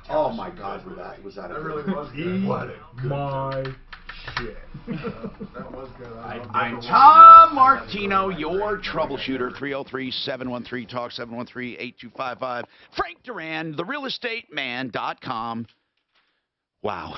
Oh my God, was that? That really was good. What my shit. That was good. I'm Tom Martino, your troubleshooter. 303-713-TALK, 713-8255. Frank Duran, therealestateman.com. Wow.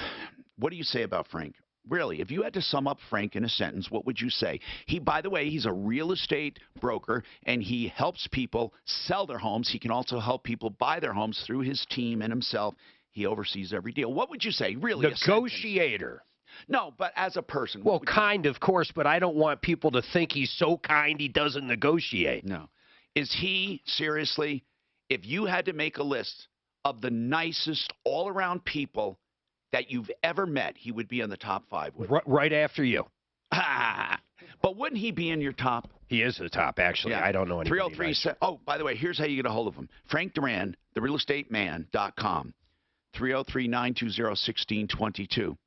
What do you say about Frank? Really, if you had to sum up Frank in a sentence, what would you say? By the way, he's a real estate broker, and he helps people sell their homes. He can also help people buy their homes through his team and himself. He oversees every deal. What would you say? Really, Negotiator. No, but as a person. Well, kind, of course, but I don't want people to think he's so kind he doesn't negotiate. No. Is he, seriously, if you had to make a list of the nicest all-around people that you've ever met, he would be in the top 5. Right after you. But wouldn't he be in your top? He is the top, actually. Yeah. I don't know anybody 303. nicer. Oh, by the way, here's how you get a hold of him. Frank Duran, therealestateman.com. 303-920-1622.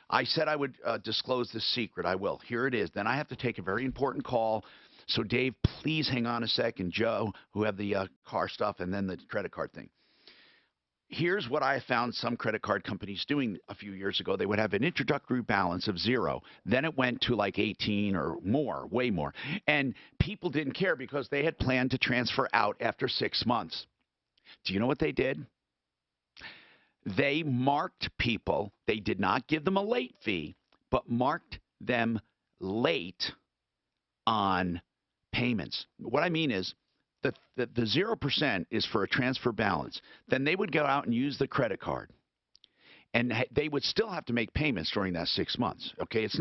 I said I would disclose this secret. I will. Here it is. Then I have to take a very important call. So, Dave, please hang on a second. Joe, who have the car stuff, and then the credit card thing. Here's what I found some credit card companies doing a few years ago. They would have an introductory balance of 0. Then it went to like 18 or more, way more. And people didn't care because they had planned to transfer out after 6 months. Do you know what they did? They marked people. They did not give them a late fee, but marked them late on payments. What I mean is the 0% is for a transfer balance. Then they would go out and use the credit card. And they would still have to make payments during that 6 months. Okay, it's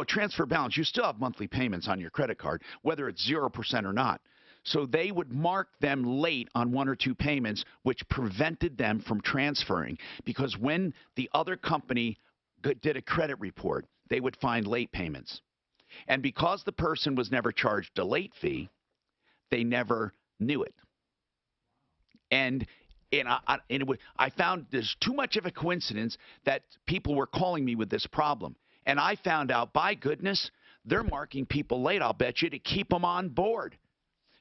transfer balance. You still have monthly payments on your credit card, whether it's 0% or not. So they would mark them late on 1 or 2 payments, which prevented them from transferring. Because when the other company did a credit report, they would find late payments. And because the person was never charged a late fee, they never knew it. And I found there's too much of a coincidence that people were calling me with this problem. And I found out, by goodness, they're marking people late, I'll bet you, to keep them on board.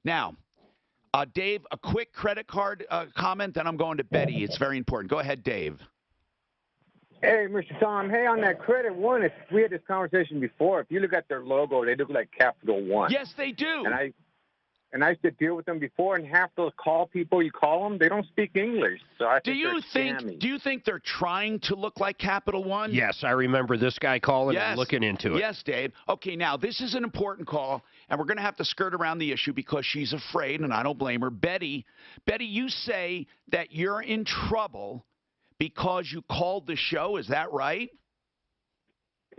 Now, Dave, a quick credit card comment, then I'm going to Betty. It's very important. Go ahead, Dave. Hey, Mr. Tom. Hey, on that credit one, we had this conversation before. If you look at their logo, they look like Capital One. Yes, they do. And And I used to deal with them before, and half those call people, you call them, they don't speak English. So I Do think you they're scammy. think they're trying to look like Capital One? Yes, I remember this guy calling Yes. and looking into it. Yes, Dave. Okay, now this is an important call, and we're going to have to skirt around the issue because she's afraid, and I don't blame her. Betty, you say that you're in trouble because you called the show. Is that right?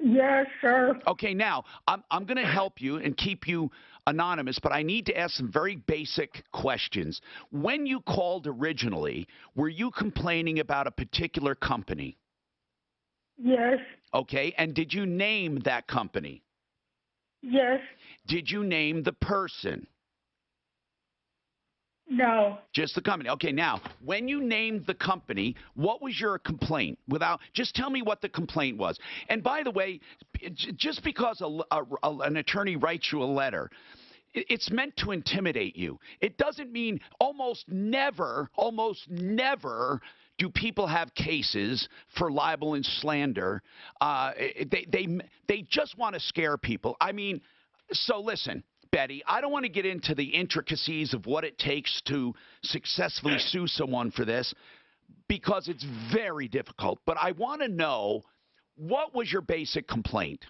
Yes, sir. Okay, now I'm going to help you and keep you anonymous, but I need to ask some very basic questions. When you called originally, were you complaining about a particular company? Yes, Okay, and did you name that company? yes, Did you name the person? no. Just the company. Okay, now, when you named the company, what was your complaint? Just tell me what the complaint was. And by the way, just because an attorney writes you a letter, it's meant to intimidate you. It doesn't mean almost never do people have cases for libel and slander. They just want to scare people. I mean, so listen, Betty, I don't want to get into the intricacies of what it takes to successfully sue someone for this because it's very difficult. But I want to know, what was your basic complaint?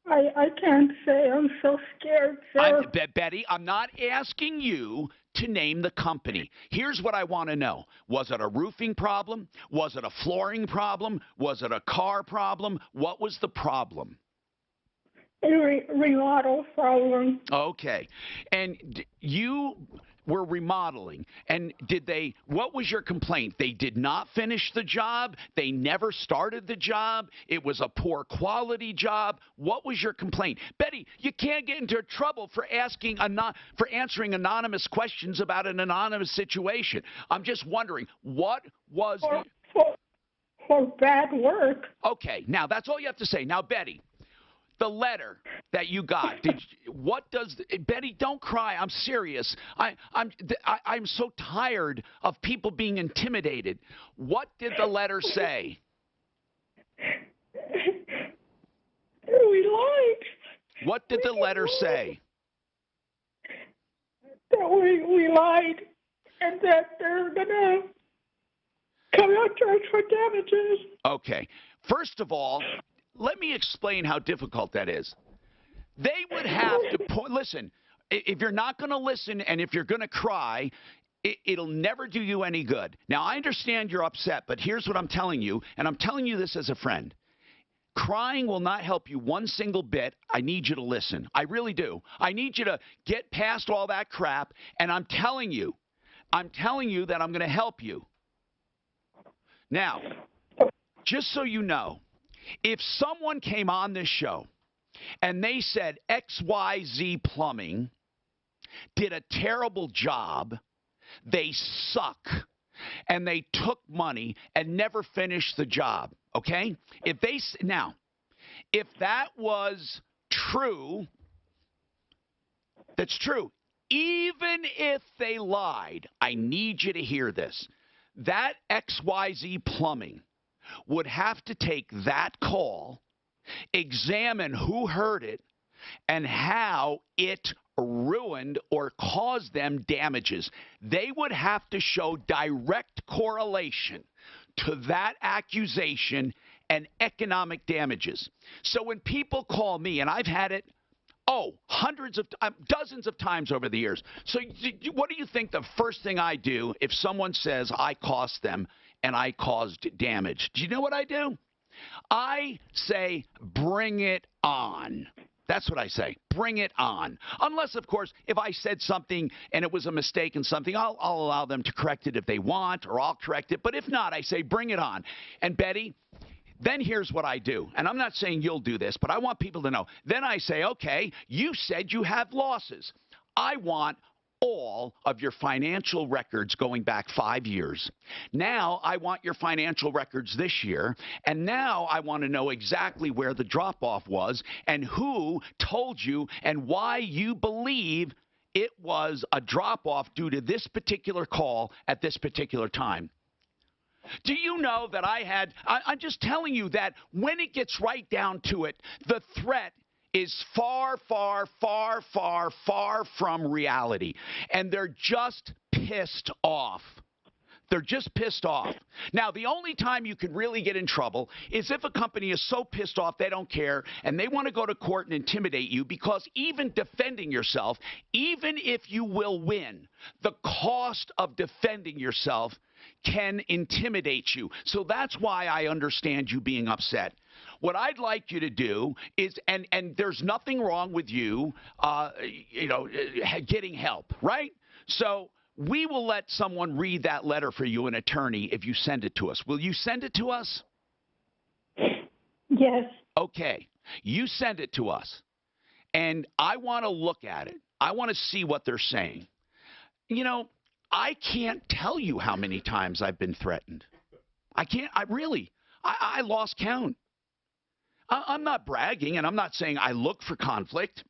I can't say. I'm so scared, sir. Betty, I'm not asking you to name the company. Here's what I want to know. Was it a roofing problem? Was it a flooring problem? Was it a car problem? What was the problem? Remodel problem. Okay. And you were remodeling. And what was your complaint? They did not finish the job? They never started the job? It was a poor quality job? What was your complaint? Betty, you can't get into trouble for answering anonymous questions about an anonymous situation. I'm just wondering, what was... For bad work. Okay. Now, that's all you have to say. Now, Betty, the letter that you got, Betty, don't cry. I'm serious. I'm so tired of people being intimidated. What did the letter say? We lied. What did the letter say? That we lied and that they're going to come after us for damages. Okay. First of all, let me explain how difficult that is. They would have to listen. If you're not going to listen and if you're going to cry, it'll never do you any good. Now, I understand you're upset, but here's what I'm telling you, and I'm telling you this as a friend. Crying will not help you one single bit. I need you to listen. I really do. I need you to get past all that crap, and I'm telling you that I'm going to help you. Now, just so you know, if someone came on this show and they said XYZ Plumbing did a terrible job, they suck, and they took money and never finished the job, okay? If that was true, that's true. Even if they lied, I need you to hear this. That XYZ Plumbing would have to take that call, examine who heard it, and how it ruined or caused them damages. They would have to show direct correlation to that accusation and economic damages. So when people call me, and I've had it, dozens of times over the years. So what do you think the first thing I do if someone says I cost them and I caused damage? Do you know what I do? I say, bring it on. That's what I say. Bring it on. Unless, of course, if I said something and it was a mistake in something, I'll allow them to correct it if they want, or I'll correct it. But if not, I say, bring it on. And Betty, then here's what I do. And I'm not saying you'll do this, but I want people to know. Then I say, okay, you said you have losses. I want all of your financial records going back 5 years. Now I want your financial records this year, and now I want to know exactly where the drop-off was and who told you and why you believe it was a drop-off due to this particular call at this particular time. Do you know that I'm just telling you that when it gets right down to it, the threat is far, far, far, far, far from reality. And they're just pissed off. They're just pissed off. Now, the only time you can really get in trouble is if a company is so pissed off they don't care and they want to go to court and intimidate you, because even defending yourself, even if you will win, the cost of defending yourself can intimidate you. So that's why I understand you being upset. What I'd like you to do is, and there's nothing wrong with you, getting help, right? So we will let someone read that letter for you, an attorney, if you send it to us. Will you send it to us? Yes. Okay. You send it to us. And I want to look at it. I want to see what they're saying. You know, I can't tell you how many times I've been threatened. I can't. I lost count. I'm not bragging, and I'm not saying I look for conflict.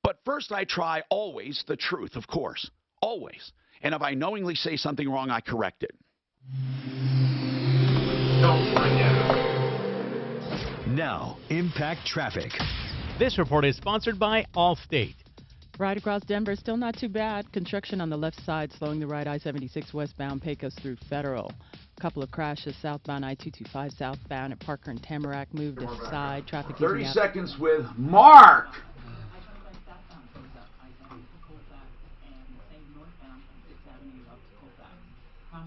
But first I try always the truth, of course. Always. And if I knowingly say something wrong, I correct it. Now, Impact Traffic. This report is sponsored by Allstate. Right across Denver, still not too bad. Construction on the left side, slowing the right I-76 westbound Pecos through Federal. A couple of crashes southbound I-225 southbound at Parker and Tamarack. Moved aside. Traffic 30 seconds with Mark.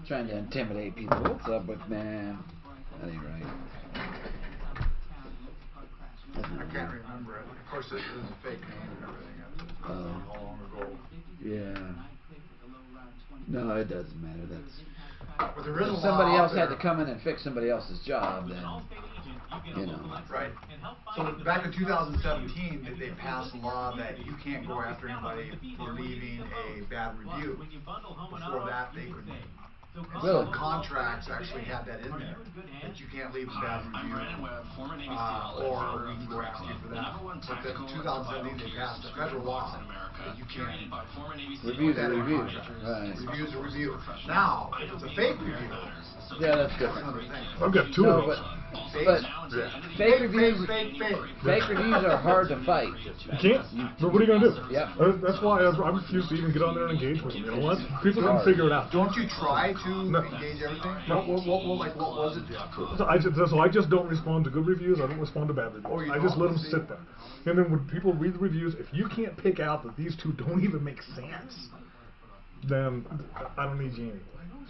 Trying to intimidate people. What's up with man? That ain't right. I can't remember it. Of course, this is a fake name and everything. How long ago? Yeah. No, it doesn't matter. That's. But there is a somebody law else out had there. to come in and fix somebody else's job, then Right. So back in 2017, they passed a law that you can't go after anybody for leaving a bad review. Before that, they couldn't. And some contracts actually had that in there, that you can't leave a bad review, or we can go after you for that. But then in 2017, they passed a federal law that you can't. Review's a review. Right. Review's a review. Now, if it's a fake review, yeah, that's different. I've got two of them. But fake reviews, fake reviews are hard to fight. You can't. But what are you going to do? Yep. That's why I refuse to even get on there and engage with them. You know what? People can figure it out. Don't you try to engage everything? No. What was it? So I just don't respond to good reviews. I don't respond to bad reviews. I just let them sit there. And then when people read the reviews, if you can't pick out that these two don't even make sense, then I don't need you anyway.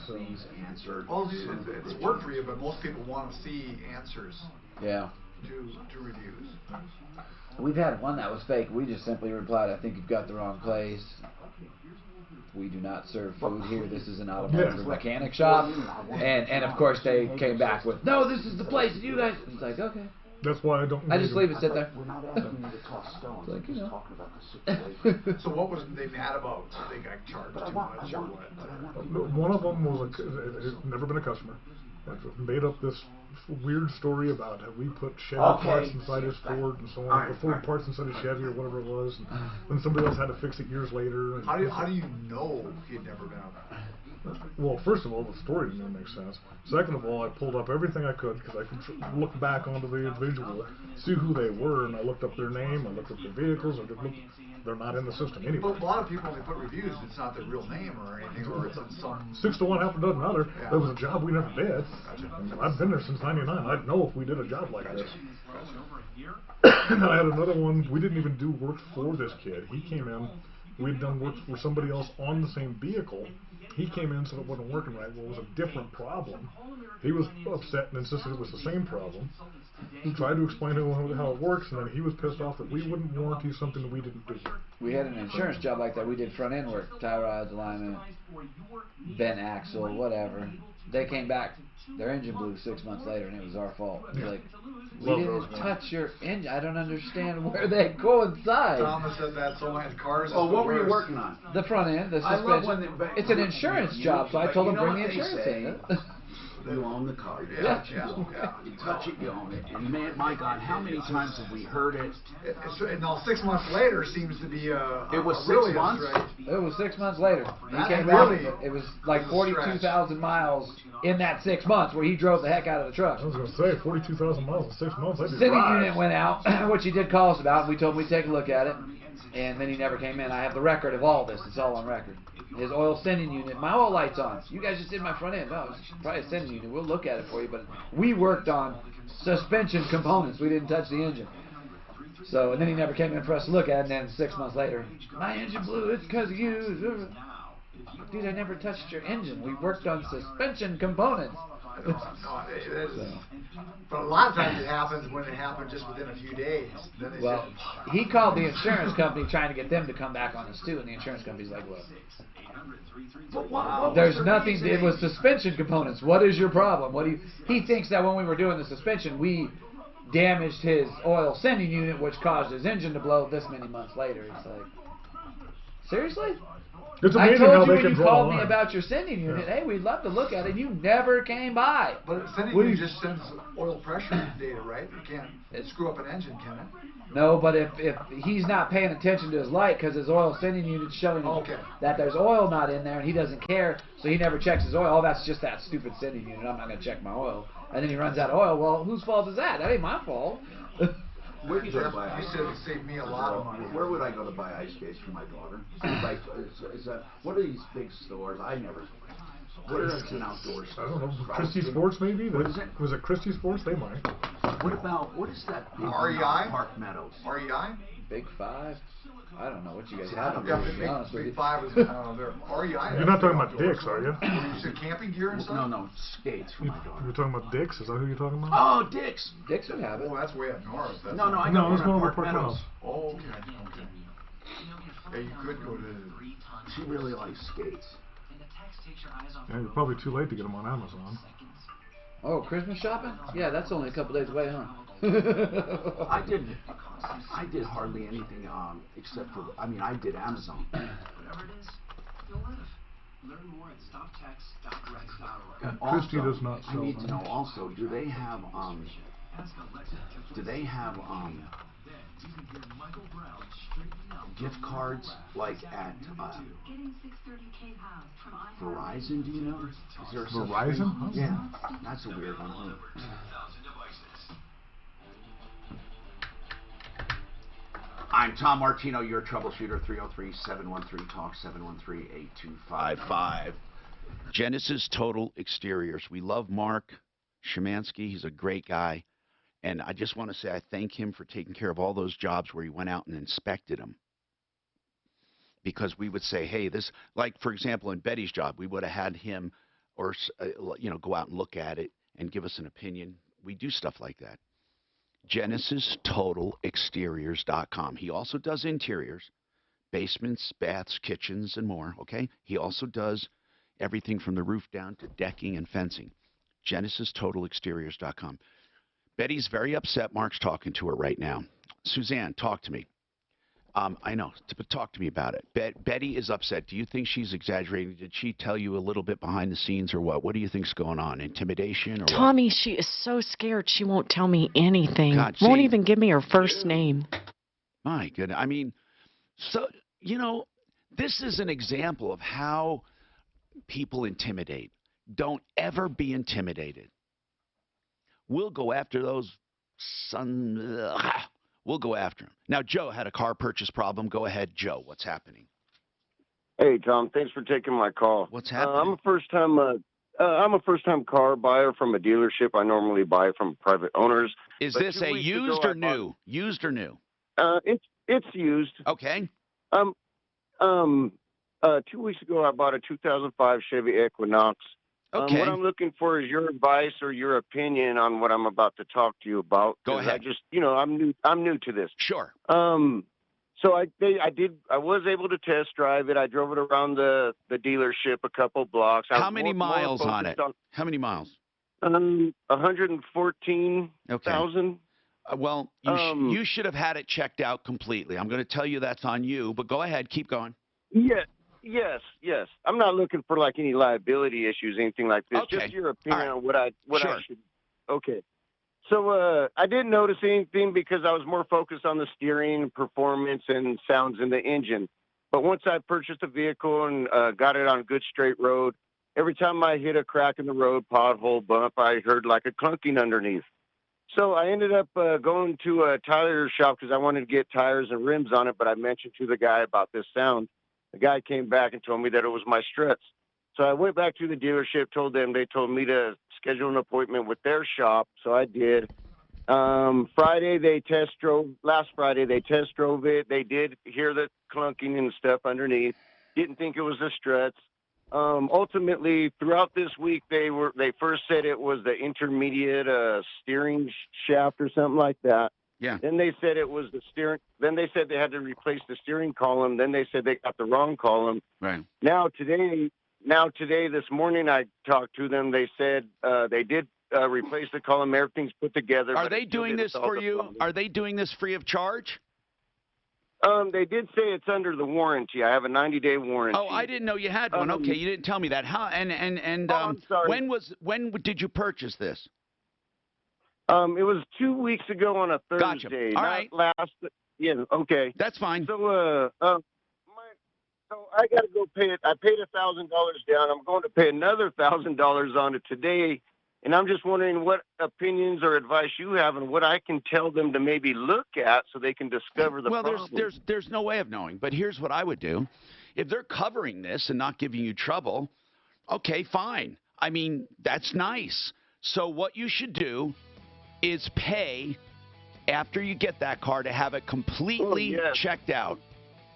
So. Please answer. Well, it's worked for you, but most people want to see answers. Yeah. To reviews. We've had one that was fake. We just simply replied, "I think you've got the wrong place. We do not serve food here. This is an automotive mechanic shop." And of course they came back with, "No, this is the place. And you guys." It's like, okay. That's why I don't. I just leave it sit there. We're not asking you to toss stones. Like, you know. Talking about the situation. So what was they mad about? They got charged too much or what? One of them was never been a customer. Made up this weird story about how we put Chevy parts inside his Ford and so on, or Ford parts inside his Chevy or whatever it was, and then somebody else had to fix it years later. And How do you know he had never been on that? Well, first of all, the story didn't make sense. Second of all, I pulled up everything I could because I could look back onto the individual, see who they were, and I looked up their name, I looked up their vehicles, they're not in the system anyway. But a lot of people, when they put reviews, it's not their real name or anything, or it's on some... 6 to 1, half a dozen other. Yeah. There was a job we never did. I've been there since '99. I'd know if we did a job like this. And I had another one, we didn't even do work for this kid. He came in, we'd done work for somebody else on the same vehicle. He came in, said it wasn't working right. Well, it was a different problem. He was upset and insisted it was the same problem. He tried to explain to him how it works, and then he was pissed off that we wouldn't warranty something that we didn't do. We had an insurance job like that. We did front end work, tie rods, alignment, bent axle, whatever. They came back, their engine blew 6 months later, and it was our fault. It was like, we didn't touch your engine. I don't understand where they coincide. Thomas said that so many cars. Oh, what were you working on? The front end, the suspension. It's an insurance job, so I told them bring the insurance in. You own the car. You Yeah, touch it, yeah, you own it. yeah. You touch it, you own it. And man, my God, how many times have we heard it? Now 6 months later seems to be It was 6 really months? a stretch. It was 6 months later. He That came really back. It was like is a stretch. 42,000 miles in that 6 months where he drove the heck out of the truck. I was going to say, 42,000 miles in 6 months. That'd be Sending right. unit went out, which he did call us about. We told him we'd take a look at it, and then he never came in. I have the record of all this. It's all on record. His oil sending unit. My oil light's on. You guys just did my front end. No, it's probably a sending unit. We'll look at it for you, but we worked on suspension components. We didn't touch the engine. So, and then he never came in for us to look at it, and then 6 months later, my engine blew. It's because of you. Dude, I never touched your engine. We worked on suspension components. But a lot of times it happens when it happens just within a few days. Then they Well, say, he called the insurance company trying to get them to come back on us too, and the insurance company's like, "Well, there's nothing. It was suspension components. What is your problem? What do you?" He thinks that when we were doing the suspension, we damaged his oil sending unit, which caused his engine to blow this many months later. It's like, seriously? It's I amazing told how you they when can you draw called a me line. about your sending unit, hey, we'd love to look at it. You never came by. but sending What do you you- just sends oil pressure data, right? You can't screw up an engine, can it? No, but if he's not paying attention to his light because his oil sending unit's showing him that there's oil not in there and he doesn't care, so he never checks his oil. Oh, that's just that stupid sending unit. I'm not going to check my oil. And then he runs out of oil. Well, whose fault is that? That ain't my fault. Where do you go to buy You ice said it skates? saved me a lot of money. Where would I go to buy ice skates for my daughter? Like, is that, what are these big stores? I never. What are an outdoor store? I don't know. Christie Sports, maybe? What is it? Was it Christie Sports? They might. What about, what is that big one REI? on Park Meadows? REI? Big Five? I don't know what you guys I have. don't To know. be honest with you. Big Five is, they're REI. You're not talking about Dick's, are you? You said camping gear and stuff? No, skates for my daughter. You're talking about Dick's? Is that who you're talking about? Oh, Dick's. Dick's would have it. Oh, that's way up north. That's No, I No, know it's one one on over Park Park Meadows. Oh, okay. Yeah, you could go to. She really likes skates. Yeah, you're probably too late to get them on Amazon. Oh, Christmas shopping? Yeah, that's only a couple days away, huh? I did hardly anything except for, I mean, I did Amazon. Christie does not I sell need to them. know also, do they have gift cards like at Verizon? Do you know? Is there such Verizon? thing? Yeah, that's a weird one. I'm Tom Martino, your troubleshooter. 303-713-TALK, 713-825-55. Genesis Total Exteriors. We love Mark Szymanski. He's a great guy. And I just want to say I thank him for taking care of all those jobs where he went out and inspected them. Because we would say, hey, this, like, for example, in Betty's job, we would have had him or, go out and look at it and give us an opinion. We do stuff like that. GenesisTotalExteriors.com. He also does interiors, basements, baths, kitchens, and more, okay? He also does everything from the roof down to decking and fencing. GenesisTotalExteriors.com. Betty's very upset. Mark's talking to her right now. Suzanne, talk to me. I know, but talk to me about it. Betty is upset. Do you think she's exaggerating? Did she tell you a little bit behind the scenes or what? What do you think's going on? Intimidation or Tommy, she is so scared she won't tell me anything. God, Won't see- even give me her first name. My goodness. I mean, so, this is an example of how people intimidate. Don't ever be intimidated. We'll go after those We'll go after him. Now, Joe had a car purchase problem. Go ahead, Joe. What's happening? Hey, Tom. Thanks for taking my call. What's happening? I'm a first-time car buyer from a dealership. I normally buy from private owners. Is But this 2 a weeks used ago, or new? Used or new? It's used. Okay. 2 weeks ago, I bought a 2005 Chevy Equinox. Okay. What I'm looking for is your advice or your opinion on what I'm about to talk to you about. Go 'cause ahead. I just, I'm new to this. Sure. So I was able to test drive it. I drove it around the dealership a couple blocks. I How was many more miles on it? focused How many miles? 114,000. Well, you should have had it checked out completely. I'm going to tell you that's on you, but go ahead. Keep going. Yeah. Yes, yes. I'm not looking for like any liability issues, anything like this. Okay. Just your opinion on what I Sure. should. Okay. So I didn't notice anything because I was more focused on the steering, performance, and sounds in the engine. But once I purchased a vehicle and got it on a good straight road, every time I hit a crack in the road, pothole, bump, I heard like a clunking underneath. So I ended up going to a tire shop because I wanted to get tires and rims on it, but I mentioned to the guy about this sound. The guy came back and told me that it was my struts. So I went back to the dealership, they told me to schedule an appointment with their shop. So I did. Last Friday they test drove it. They did hear the clunking and stuff underneath. Didn't think it was the struts. Ultimately, throughout this week, they first said it was the intermediate steering shaft or something like that. Yeah. Then they said it was the steering. Then they said they had to replace the steering column. Then they said they got the wrong column. Right. Now today, this morning I talked to them. They said they did replace the column. Everything's put together. Are they doing this for you? Are they doing this free of charge? They did say it's under the warranty. I have a 90-day warranty. Oh, I didn't know you had one. Okay, you didn't tell me that. How? I'm sorry. When did you purchase this? It was 2 weeks ago on a Thursday. Gotcha. All right. Yeah. Okay. That's fine. So, so I got to go pay it. I paid $1,000 down. I'm going to pay another $1,000 on it today. And I'm just wondering what opinions or advice you have and what I can tell them to maybe look at so they can discover the problem. Well, there's no way of knowing. But here's what I would do. If they're covering this and not giving you trouble, okay, fine. I mean, that's nice. So what you should do is pay after you get that car to have it completely checked out.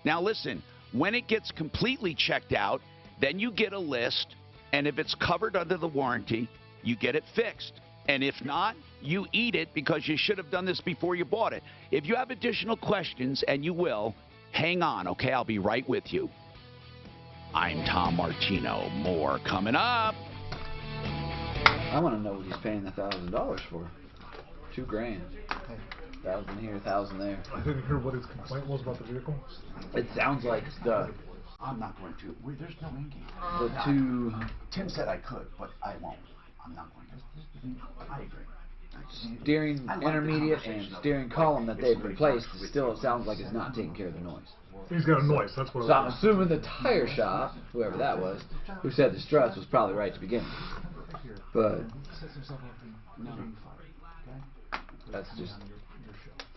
Now, listen, when it gets completely checked out, then you get a list, and if it's covered under the warranty, you get it fixed. And if not, you eat it because you should have done this before you bought it. If you have additional questions, and you will, hang on, okay? I'll be right with you. I'm Tom Martino. More coming up. I want to know what he's paying $1,000 for. $2,000. 1,000 here, 1,000 there. I didn't hear what his complaint was about the vehicle. It sounds like the. I'm not going to. There's no engine. The two. Tim said I could, but I won't. I'm not going to. I agree. Steering intermediate and steering column that they've replaced still sounds like it's not taking care of the noise. He's got a noise. That's what. So I'm assuming the tire shop, whoever that was, who said the struts was probably right to begin with. But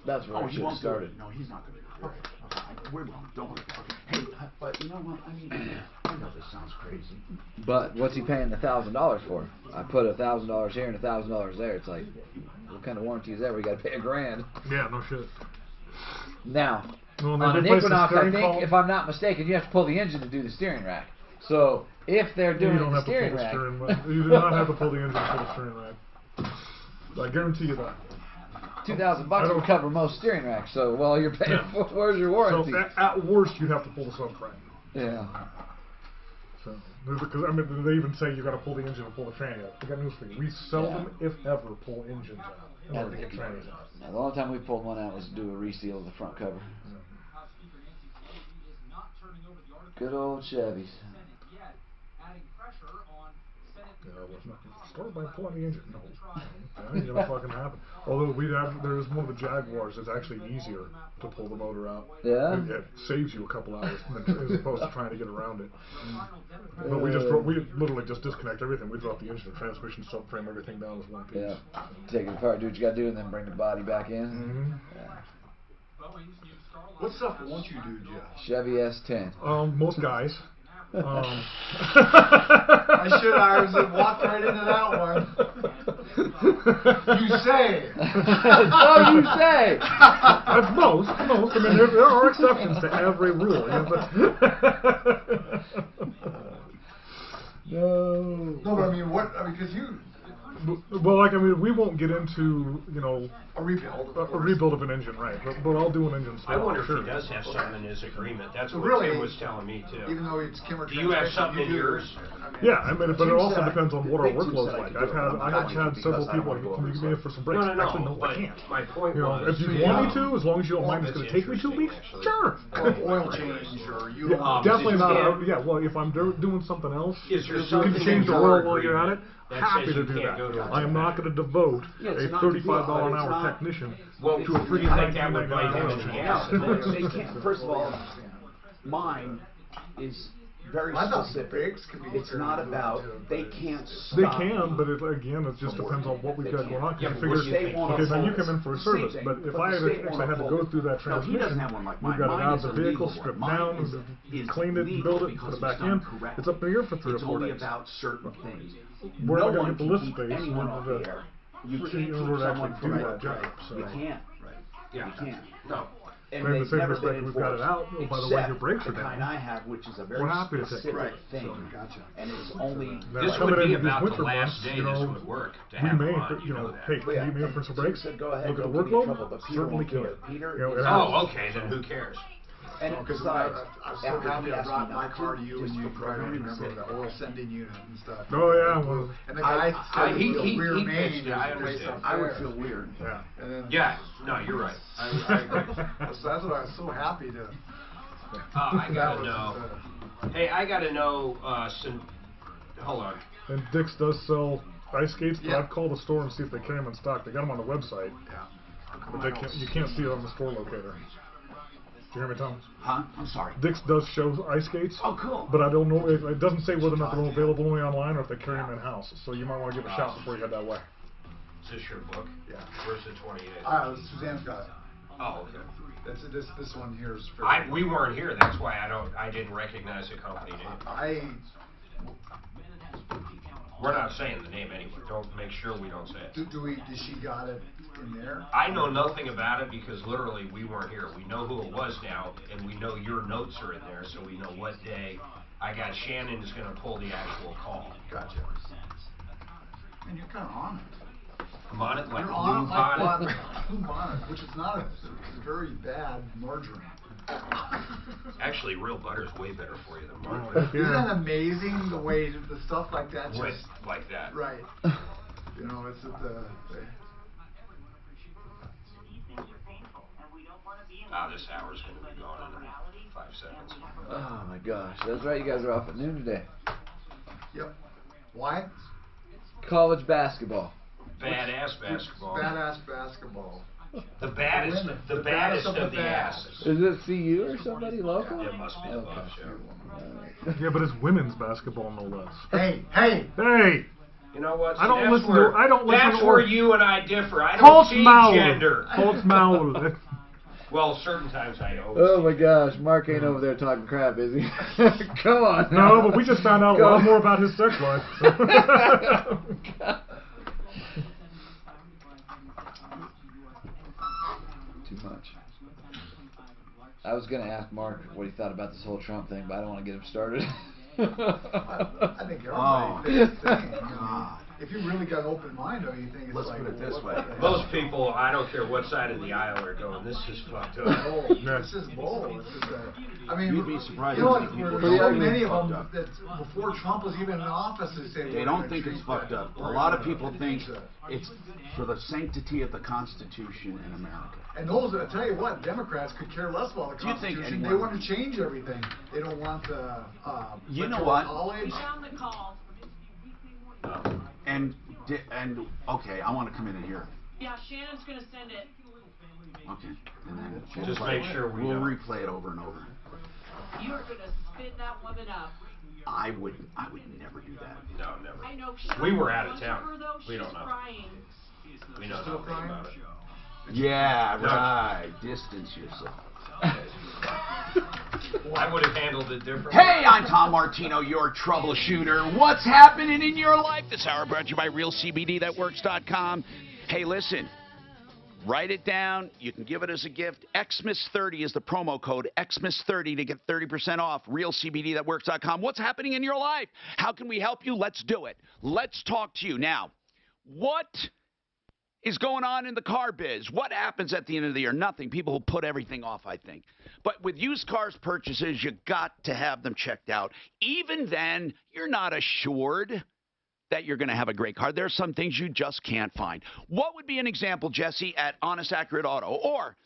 that's where it should have started. No, he's not going to do it. Okay. We're wrong. Don't worry. Hey, but you know what? I mean, I know this sounds crazy. But what's he paying $1,000 for? I put $1,000 here and $1,000 there. It's like, what kind of warranty is that where you got to pay $1,000? Yeah, no shit. Now, on an Equinox, I think, if I'm not mistaken, you have to pull the engine to do the steering rack. So if they're doing the steering rack, you do not have to pull the engine to pull the steering rack. I guarantee you that. $2,000 would cover most steering racks. So, well, you're paying for. Where's your warranty? So at worst, you'd have to pull the subframe. Yeah. So, because I mean, they even say you got to pull the engine and pull the tranny out. I got news for you. We seldom, if ever, pull engines out in order to get trannies out. Now, the only time we pulled one out was to do a reseal of the front cover. Good old Chevys. Start by pulling the engine. No, that ain't gonna fucking happen. Although there's one of the Jaguars that's actually easier to pull the motor out. Yeah. It saves you a couple hours as opposed to trying to get around it. But we literally just disconnect everything. We drop the engine, the transmission, subframe, everything down as one piece. Yeah. Take it apart, do what you gotta do, and then bring the body back in. Mm-hmm. Yeah. What stuff won't you do, Jeff? Chevy S10. Most guys. I should have walked right into that one. You say. So you say. That's most. I mean, there are exceptions to every rule. No. No, but I mean, what? I mean, because Well, like, I mean, we won't get into, you know, a rebuild of an engine, right? But I'll do an engine. I wonder sure. if he does have something in his agreement. That's what really, Tim was telling me too. Even though it's Kimmer, do you have something in yours? Yeah, I mean, but it also depends on what our workload's like. I have had several people like, can you give me in for some breaks? No, Actually, no, I can't. My point you know, was, if you want me to, as long as you don't mind, it's going to take me 2 weeks. Sure. Oil change, or you definitely not. Yeah, well, if I'm doing something else, is there you can change the oil while you're at it. Happy to do that. I am not going to devote a $35 an hour technician to a freaking $19.99 They can't. First of all, mine is very specific. It's not about they can't stop. They can, but again, it just depends on what we've got going on. Because you figure, okay, now you come in for a service, but if I actually had to go through that transmission, we've got it out of the vehicle, stripped down, clean it, build it, put it back in. It's up in the air for 3 or 4 days. It's only about certain things. We're not No going to get the one list can keep space in anyone order off the air. You to can't keep actually someone do from that job. So. You can't. Yeah. You can't. No. And in the they've same never respect, been we've got it out. Oh, by the way, your brakes are the down. kind I have, which is a very We're happy to take specific it. thing. Gotcha. And it's only... This would be about the last day this would work to have we may, on, you know, that. hey, can you give me in for some breaks? Go ahead, Look at the don't give me workload? trouble, but Peter Certainly won't do can. it. Peter You know, is- Oh, okay, then who cares? And because besides, I was so happy I brought my car to you, and just you for probably programming remember sake. the oil sending unit and stuff. Oh, yeah, well, And the guy said he rear pitched main it, I is place understand. up I would there. feel weird. Yeah. And then, Yeah, no, you're right. I so that's what I was so happy to. I gotta know. Hey, I gotta know. Hold on. And Dick's does sell ice skates, but Yeah. I've called the store and see if they carry them in stock. They got them on the website, Yeah. but they can't, you can't see it on the store locator. Do you hear me, Tom? Huh? I'm sorry. Dick's does show ice skates. Oh, cool. But I don't know, it doesn't say whether or not they're available only online or if they carry them in-house. So you might want to give it a shot before you head that way. Is this your book? Yeah. Where's the 28th? Suzanne's got it. Oh, okay. That's this one here is. We weren't here. That's why I didn't recognize the company name. We're not saying the name anyway. Don't make sure we don't say it. Does she got it in there? I know nothing about it because literally we weren't here. We know who it was now, and we know your notes are in there, so we know what day. I got Shannon is going to pull the actual call. Gotcha. And you're kind of on it. I'm on it like You're Blue on it like Bonnet. Blue Bonnet, which is not a very bad margarine. Actually, real butter is way better for you than margarine. Isn't that amazing, the way the stuff like that just... Right, like that. Right. You know, it's at the... This hour's going to be gone in 5 seconds. Oh my gosh, that's right. You guys are off at noon today. Yep. Why? College basketball. Badass basketball. Badass basketball. The baddest of the asses. Is it CU or somebody local? It must be the Bucks, yeah. Yeah, but it's women's basketball, no less. Hey! You know what? I don't listen to. I don't listen That's to. where you and I differ. I don't see gender. Holtz Maul. Well, certain times I know. Oh my gosh, Mark ain't over there talking crap, is he? Come on. No, but we just found out a lot more about his sex life. Too much. I was going to ask Mark what he thought about this whole Trump thing, but I don't want to get him started. I think everybody thinks the same. If you really got an open mind, don't you think it's Let's like... put it this way. Most people, I don't care what side of the aisle they're going, this is fucked up. This is bull. It's just I mean, You'd be surprised you know how what, many people there's so don't many think of it's them that before Trump was even in office, they say... They don't think it's fucked up. A lot of people think it's for the sanctity of the Constitution in America. And those, I tell you what, Democrats could care less about the Do you think Constitution. They anyone- want to change everything. They don't want the You know what? college. And okay, I want to come in here. Yeah, Shannon's gonna send it. Okay, and then Just make sure we'll know. replay it over and over. You are gonna spin that woman up. I would never do that. No, never. I know. We were out of town. Her, though, We she's don't know. crying. We know nothing about it. Yeah, right. Distance yourself. I would have handled it differently. Hey, I'm Tom Martino, your troubleshooter. What's happening in your life this hour? Brought to you by RealCBDThatWorks.com. Hey, listen. Write it down. You can give it as a gift. Xmas30 is the promo code. Xmas30 to get 30% off. RealCBDThatWorks.com. What's happening in your life? How can we help you? Let's do it. Let's talk to you. Now, What is going on in the car biz? What happens at the end of the year? Nothing. People will put everything off, I think. But with used cars purchases, you got to have them checked out. Even then, you're not assured that you're going to have a great car. There are some things you just can't find. What would be an example, Jesse, at Honest Accurate Auto? Or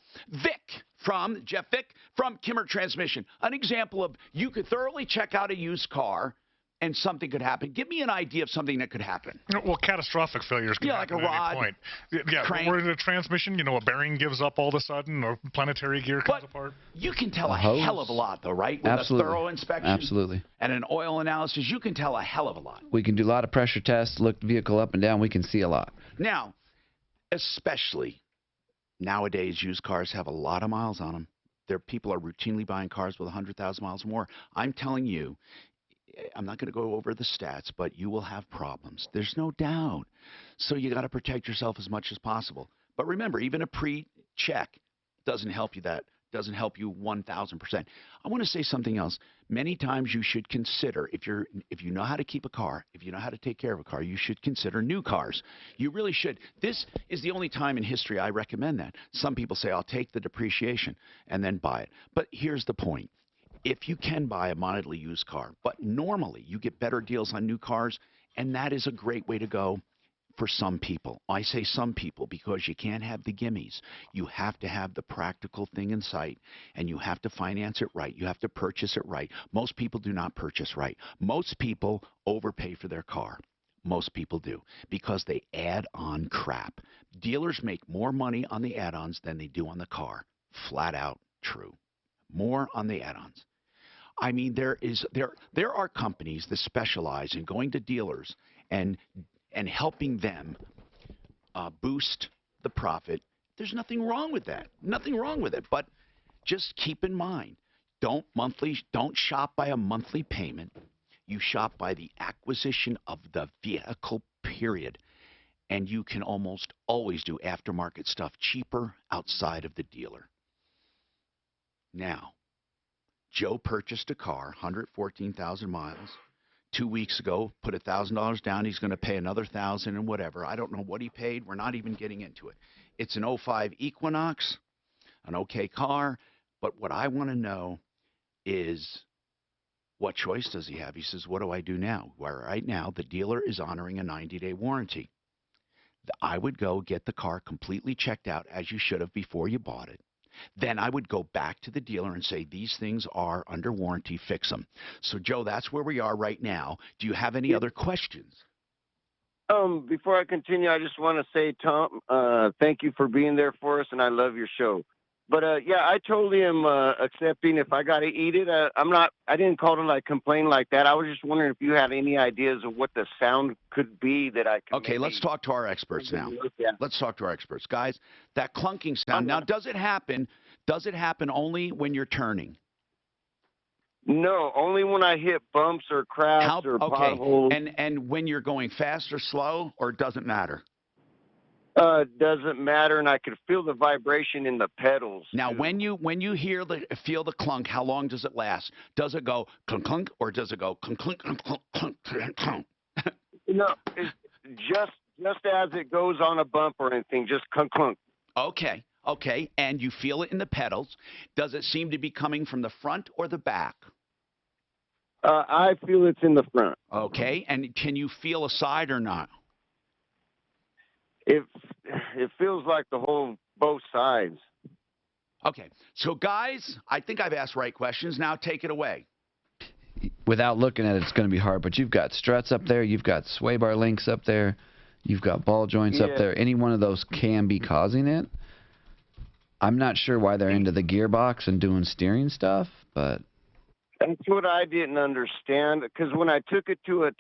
Jeff Vick from Kimmer Transmission. An example of you could thoroughly check out a used car and something could happen. Give me an idea of something that could happen. Well, catastrophic failures can happen like a rod, at any point. Yeah, crank. we're in a transmission, a bearing gives up all of a sudden, or planetary gear comes apart. You can tell a hell of a lot, though, right? With Absolutely. a thorough inspection Absolutely. and an oil analysis, you can tell a hell of a lot. We can do a lot of pressure tests, look the vehicle up and down. We can see a lot. Now, especially nowadays, used cars have a lot of miles on them. People are routinely buying cars with 100,000 miles or more. I'm telling you, I'm not going to go over the stats, but you will have problems. There's no doubt. So you got to protect yourself as much as possible. But remember, even a pre-check doesn't help you 1,000%. I want to say something else. Many times you should consider, if you know how to keep a car, if you know how to take care of a car, you should consider new cars. You really should. This is the only time in history I recommend that. Some people say, I'll take the depreciation and then buy it. But here's the point. If you can buy a moderately used car, but normally you get better deals on new cars, and that is a great way to go for some people. I say some people because you can't have the gimmies. You have to have the practical thing in sight, and you have to finance it right. You have to purchase it right. Most people do not purchase right. Most people overpay for their car. Most people do because they add on crap. Dealers make more money on the add-ons than they do on the car. Flat out true. More on the add-ons. I mean, there are companies that specialize in going to dealers and helping them boost the profit. There's nothing wrong with that. Nothing wrong with it. But just keep in mind, don't shop by a monthly payment. You shop by the acquisition of the vehicle, period. And you can almost always do aftermarket stuff cheaper outside of the dealer. Now, Joe purchased a car, 114,000 miles. 2 weeks ago, put $1,000 down. He's going to pay another $1,000 and whatever. I don't know what he paid. We're not even getting into it. It's an 05 Equinox, an okay car. But what I want to know is, what choice does he have? He says, what do I do now? Well, right now, the dealer is honoring a 90-day warranty. I would go get the car completely checked out, as you should have before you bought it. Then I would go back to the dealer and say, these things are under warranty, fix them. So, Joe, that's where we are right now. Do you have any other questions? Before I continue, I just want to say, Tom, thank you for being there for us, and I love your show. But, yeah, I totally am accepting if I got to eat it. I didn't call to, complain like that. I was just wondering if you had any ideas of what the sound could be that I could Okay, let's talk to our experts now. Yeah. Let's talk to our experts. Guys, that clunking sound, now, does it happen only when you're turning? No, only when I hit bumps or cracks or potholes. And when you're going fast or slow, or it doesn't matter? Doesn't matter, and I could feel the vibration in the pedals. Now, when you feel the clunk, how long does it last? Does it go clunk clunk, or does it go clunk clunk clunk clunk clunk clunk? No, it's just as it goes on a bump or anything, just clunk clunk. Okay, and you feel it in the pedals. Does it seem to be coming from the front or the back? I feel it's in the front. Okay, and can you feel a side or not? It feels like both sides. Okay. So, guys, I think I've asked right questions. Now take it away. Without looking at it, it's going to be hard, but you've got struts up there. You've got sway bar links up there. You've got ball joints up there. Any one of those can be causing it. I'm not sure why they're into the gearbox and doing steering stuff, but... That's what I didn't understand, because when I took it to a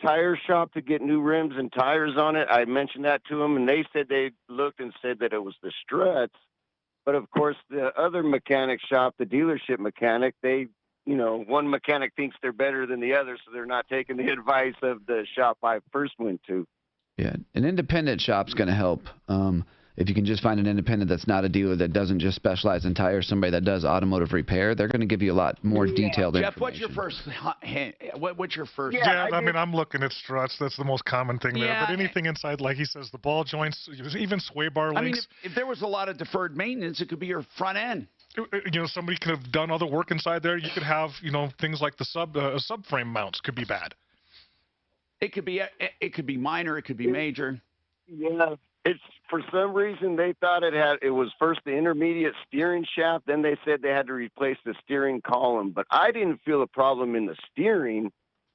tire shop to get new rims and tires on it, I mentioned that to them, and they said they looked and said that it was the struts. But, of course, the other mechanic shop, the dealership mechanic, one mechanic thinks they're better than the other, so they're not taking the advice of the shop I first went to. Yeah, an independent shop's going to help. If you can just find an independent that's not a dealer that doesn't just specialize in tires, somebody that does automotive repair, they're going to give you a lot more detailed Jeff, information. what's your first? What's your first? Yeah, I mean, I'm looking at struts. That's the most common thing there. Yeah. But anything inside, like he says, the ball joints, even sway bar links. I mean, if there was a lot of deferred maintenance, it could be your front end. You know, somebody could have done other work inside there. You could have, you know, things like the subframe mounts could be bad. It could be minor. It could be major. Yeah. It's for some reason they thought it was first the intermediate steering shaft, then they said they had to replace the steering column. But I didn't feel a problem in the steering.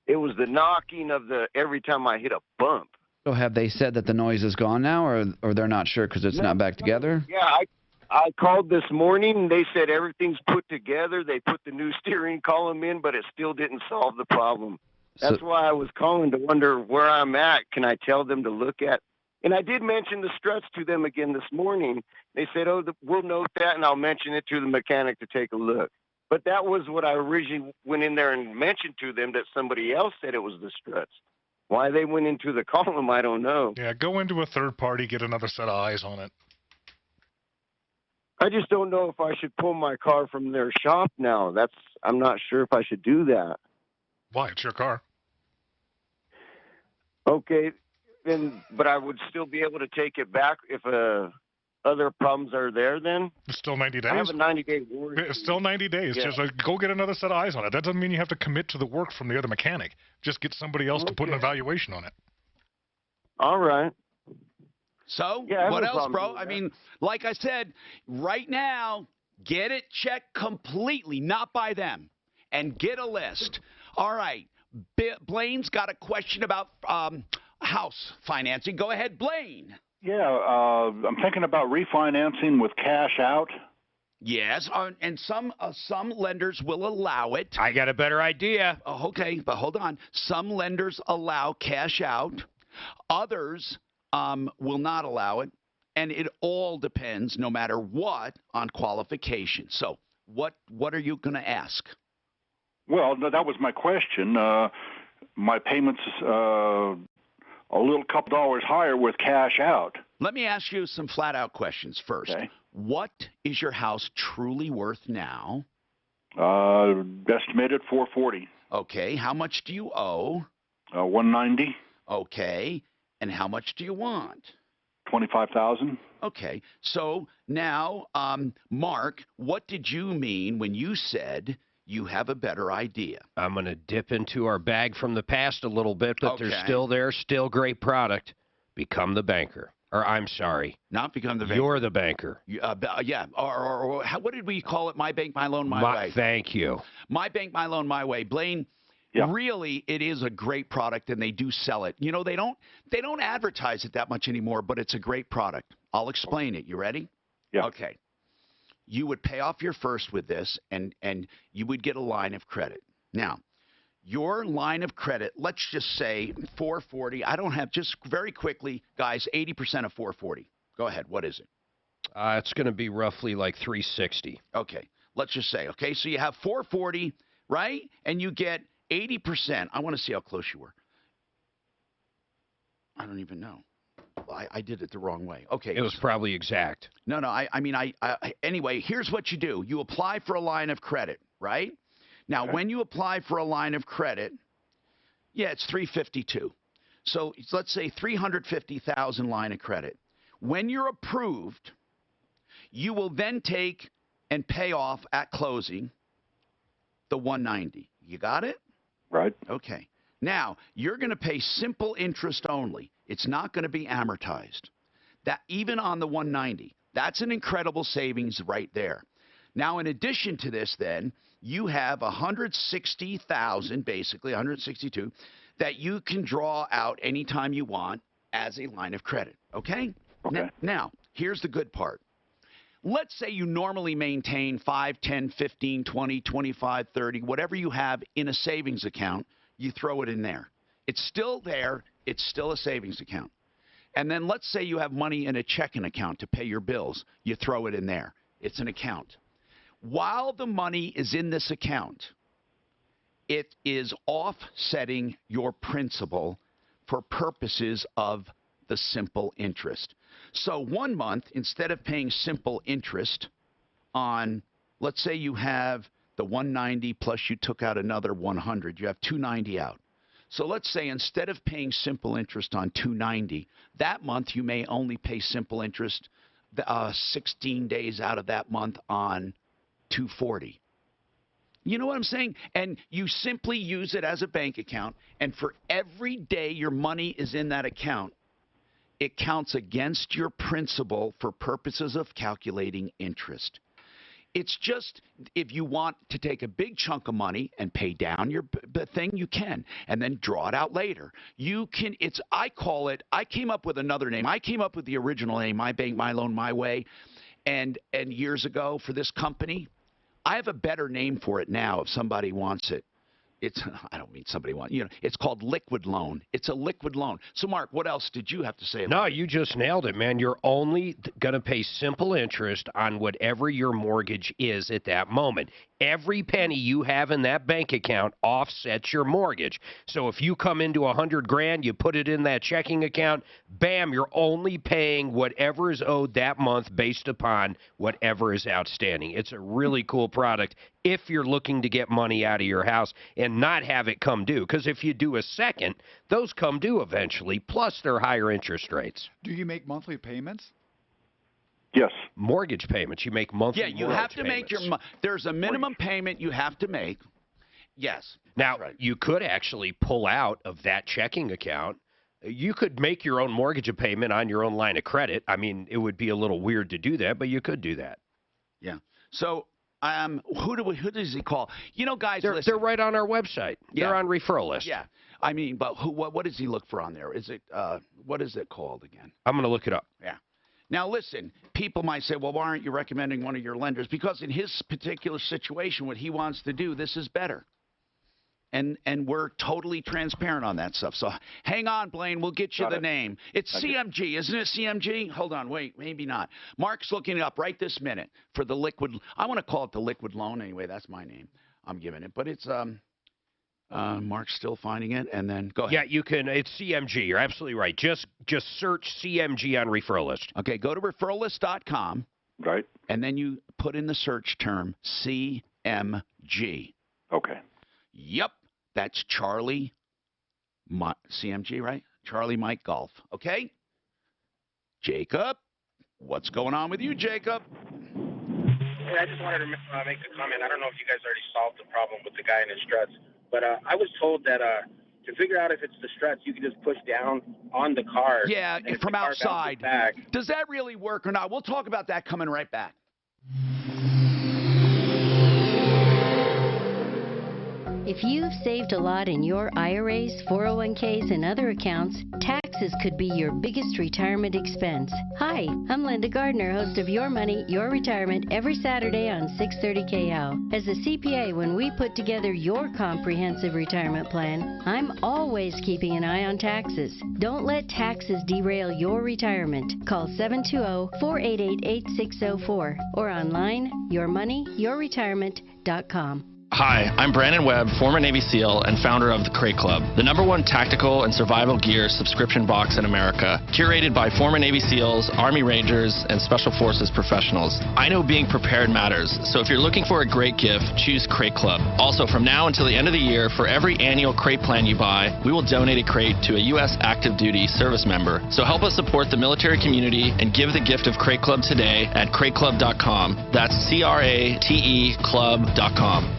It was the knocking of every time I hit a bump. So have they said that the noise is gone now, or they're not sure because it's not back together? Yeah, I called this morning and they said everything's put together. They put the new steering column in, but it still didn't solve the problem. That's why I was calling to wonder where I'm at. Can I tell them to look at? And I did mention the struts to them again this morning. They said, we'll note that, and I'll mention it to the mechanic to take a look. But that was what I originally went in there and mentioned to them, that somebody else said it was the struts. Why they went into the column, I don't know. Yeah, go into a third party, get another set of eyes on it. I just don't know if I should pull my car from their shop now. I'm not sure if I should do that. Why? It's your car. Okay. But I would still be able to take it back if other problems are there then? It's still 90 days. I have a 90-day warranty. It's still 90 days. Yeah. Just go get another set of eyes on it. That doesn't mean you have to commit to the work from the other mechanic. Just get somebody else to put an evaluation on it. All right. So, Yeah, what no else, problem bro? with I that. mean, like I said, right now, get it checked completely, not by them, and get a list. All right. Blaine's got a question about house financing. Go ahead, Blaine. Yeah, I'm thinking about refinancing with cash out. Yes, and some lenders will allow it. I got a better idea. Oh, okay, but hold on. Some lenders allow cash out. Others will not allow it. And it all depends, no matter what, on qualifications. So what are you going to ask? Well, that was my question. My payments a little couple dollars higher with cash out. Let me ask you some flat-out questions first. Okay. What is your house truly worth now? Estimated $440. Okay. How much do you owe? $190. Okay. And how much do you want? $25,000. Okay. So now, Mark, what did you mean when you said you have a better idea? I'm going to dip into our bag from the past a little bit, but Okay. they're still there, still great product. Become the banker. Or I'm sorry. Not become the banker. You're the banker. Yeah. Or what did we call it? My bank, my loan, my way. Thank you. My bank, my loan, my way. Blaine, really, it is a great product, and they do sell it. You know, they don't advertise it that much anymore, but it's a great product. I'll explain it. You ready? Yeah. Okay. You would pay off your first with this, and you would get a line of credit. Now, your line of credit, let's just say 440. I don't have, just very quickly, guys, 80% of 440. Go ahead. What is it? It's going to be roughly like 360. Okay. Let's just say, okay, so you have 440, right? And you get 80%. I want to see how close you were. I don't even know. I did it the wrong way. Okay. It was probably exact. No. Anyway, here's what you do. You apply for a line of credit, right? Now, when you apply for a line of credit, it's 352. So let's say 350,000 line of credit. When you're approved, you will then take and pay off at closing the 190. You got it? Right. Okay. Now, you're going to pay simple interest only. It's not going to be amortized. That even on the 190, that's an incredible savings right there. Now, in addition to this, then, you have 160,000, basically 162, that you can draw out anytime you want as a line of credit. Okay? Now, here's the good part. Let's say you normally maintain 5, 10, 15, 20, 25, 30, whatever you have in a savings account, you throw it in there. It's still there. It's still a savings account. And then let's say you have money in a checking account to pay your bills. You throw it in there. It's an account. While the money is in this account, it is offsetting your principal for purposes of the simple interest. So 1 month, instead of paying simple interest on, let's say you have the 190 plus you took out another 100, you have 290 out. So let's say instead of paying simple interest on 290, that month you may only pay simple interest 16 days out of that month on 240. You know what I'm saying? And you simply use it as a bank account, and for every day your money is in that account, it counts against your principal for purposes of calculating interest. It's just, if you want to take a big chunk of money and pay down your thing, you can, and then draw it out later. You can, I came up with another name. I came up with the original name, My Bank, My Loan, My Way, and years ago for this company. I have a better name for it now if somebody wants it. I don't mean somebody wants, it's called liquid loan. It's a liquid loan. So, Mark, what else did you have to say about it? No, you just nailed it, man. You're only going to pay simple interest on whatever your mortgage is at that moment. Every penny you have in that bank account offsets your mortgage. So if you come into $100,000, you put it in that checking account, bam, you're only paying whatever is owed that month based upon whatever is outstanding. It's a really cool product if you're looking to get money out of your house and not have it come due. Because if you do a second, those come due eventually, plus they're higher interest rates. Do you make monthly payments? Yes. Mortgage payments. You make monthly you have to make there's a minimum payment you have to make. Yes. Now, you could actually pull out of that checking account. You could make your own mortgage payment on your own line of credit. I mean, it would be a little weird to do that, but you could do that. Yeah. So, who does he call? Guys, they're right on our website. Yeah. They're on referral list. Yeah. I mean, but what does he look for on there? Is it what is it called again? I'm going to look it up. Yeah. Now, listen, people might say, well, why aren't you recommending one of your lenders? Because in his particular situation, what he wants to do, this is better. And we're totally transparent on that stuff. So hang on, Blaine. We'll get you the name. It's CMG, isn't it, CMG? Hold on. Wait, maybe not. Mark's looking it up right this minute for the liquid. I want to call it the liquid loan anyway. That's my name. I'm giving it. But it's Mark's still finding it, and then go ahead. Yeah, you can. It's CMG. You're absolutely right. Just search CMG on referral list. Okay, go to referrallist.com. Right. And then you put in the search term CMG. Okay. Yep, that's Charlie CMG, right? Charlie Mike Golf. Okay. Jacob, what's going on with you, Jacob? Hey, I just wanted to make a comment. I don't know if you guys already solved the problem with the guy in his struts. But I was told that to figure out if it's the struts, you can just push down on the car. Yeah, from outside. Does that really work or not? We'll talk about that coming right back. If you've saved a lot in your IRAs, 401ks, and other accounts, taxes could be your biggest retirement expense. Hi, I'm Linda Gardner, host of Your Money, Your Retirement, every Saturday on 630 KL. As a CPA, when we put together your comprehensive retirement plan, I'm always keeping an eye on taxes. Don't let taxes derail your retirement. Call 720-488-8604 or online, yourmoneyyourretirement.com. Hi, I'm Brandon Webb, former Navy SEAL and founder of the Crate Club, the #1 tactical and survival gear subscription box in America, curated by former Navy SEALs, Army Rangers, and Special Forces professionals. I know being prepared matters, so if you're looking for a great gift, choose Crate Club. Also, from now until the end of the year, for every annual crate plan you buy, we will donate a crate to a U.S. active duty service member. So help us support the military community and give the gift of Crate Club today at crateclub.com. That's CRATE club.com.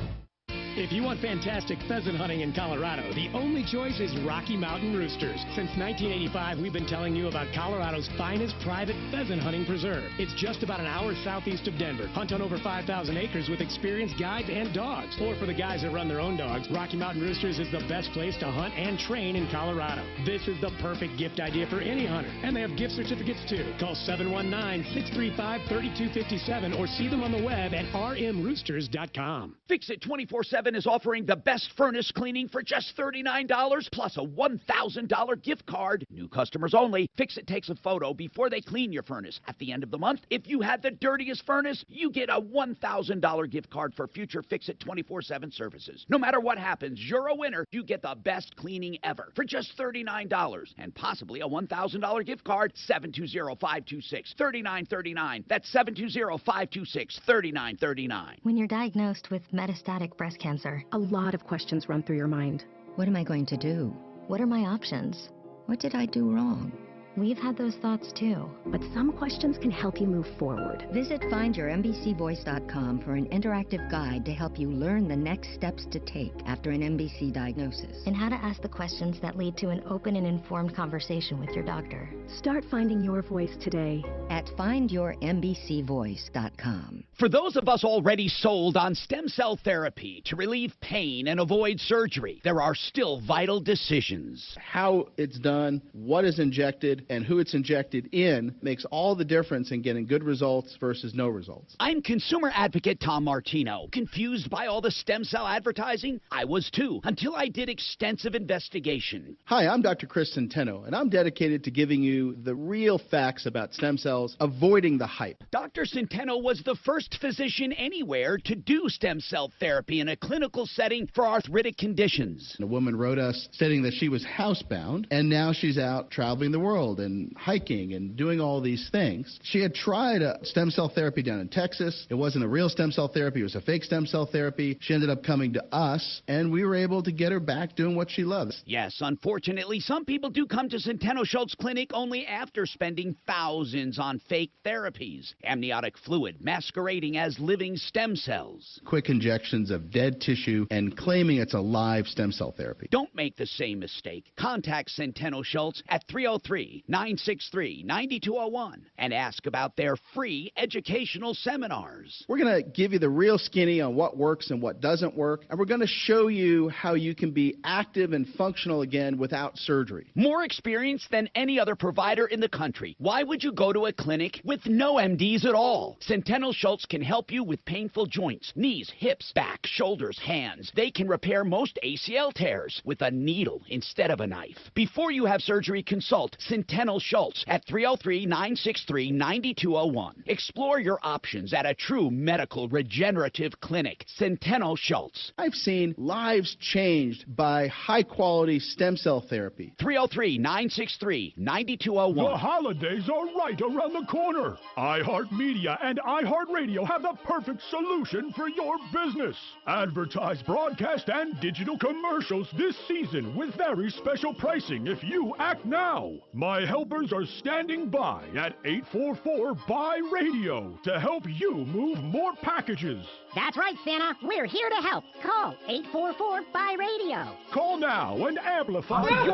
If you want fantastic pheasant hunting in Colorado, the only choice is Rocky Mountain Roosters. Since 1985, we've been telling you about Colorado's finest private pheasant hunting preserve. It's just about an hour southeast of Denver. Hunt on over 5,000 acres with experienced guides and dogs. Or for the guys that run their own dogs, Rocky Mountain Roosters is the best place to hunt and train in Colorado. This is the perfect gift idea for any hunter. And they have gift certificates too. Call 719-635-3257 or see them on the web at rmroosters.com. Fix it 24/7 24/7 is offering the best furnace cleaning for just $39 plus a $1,000 gift card. New customers only. Fix-It takes a photo before they clean your furnace. At the end of the month, if you had the dirtiest furnace, you get a $1,000 gift card for future Fix-It 24/7 services. No matter what happens, you're a winner. You get the best cleaning ever for just $39 and possibly a $1,000 gift card. 720-526-3939. That's 720-526-3939. When you're diagnosed with metastatic breast cancer, a lot of questions run through your mind. What am I going to do? What are my options? What did I do wrong? We've had those thoughts too, but some questions can help you move forward. Visit findyourmbcvoice.com for an interactive guide to help you learn the next steps to take after an MBC diagnosis and how to ask the questions that lead to an open and informed conversation with your doctor. Start finding your voice today at findyourmbcvoice.com. For those of us already sold on stem cell therapy to relieve pain and avoid surgery, there are still vital decisions. How it's done, what is injected, and who it's injected in makes all the difference in getting good results versus no results. I'm consumer advocate Tom Martino. Confused by all the stem cell advertising? I was too, until I did extensive investigation. Hi, I'm Dr. Chris Centeno, and I'm dedicated to giving you the real facts about stem cells, avoiding the hype. Dr. Centeno was the first physician anywhere to do stem cell therapy in a clinical setting for arthritic conditions. A woman wrote us stating that she was housebound, and now she's out traveling the world and hiking and doing all these things. She had tried a stem cell therapy down in Texas. It wasn't a real stem cell therapy. It was a fake stem cell therapy. She ended up coming to us, and we were able to get her back doing what she loves. Yes, unfortunately, some people do come to Centeno Schultz Clinic only after spending thousands on fake therapies. Amniotic fluid masquerading as living stem cells. Quick injections of dead tissue and claiming it's a live stem cell therapy. Don't make the same mistake. Contact Centeno Schultz at 303-963-9201 and ask about their free educational seminars. We're going to give you the real skinny on what works and what doesn't work, and we're going to show you how you can be active and functional again without surgery. More experience than any other provider in the country. Why would you go to a clinic with no MDs at all? Centeno Schultz can help you with painful joints, knees, hips, back, shoulders, hands. They can repair most ACL tears with a needle instead of a knife. Before you have surgery, consult Centeno Schultz at 303-963-9201. Explore your options at a true medical regenerative clinic. Centeno Schultz. I've seen lives changed by high-quality stem cell therapy. 303-963-9201. The holidays are right around the corner. iHeartMedia and iHeartRadio have the perfect solution for your business. Advertise, broadcast, and digital commercials this season with very special pricing if you act now. My helpers are standing by at 844-BUY-RADIO to help you move more packages. That's right, Santa. We're here to help. Call 844-BUY-RADIO. Call now and amplify your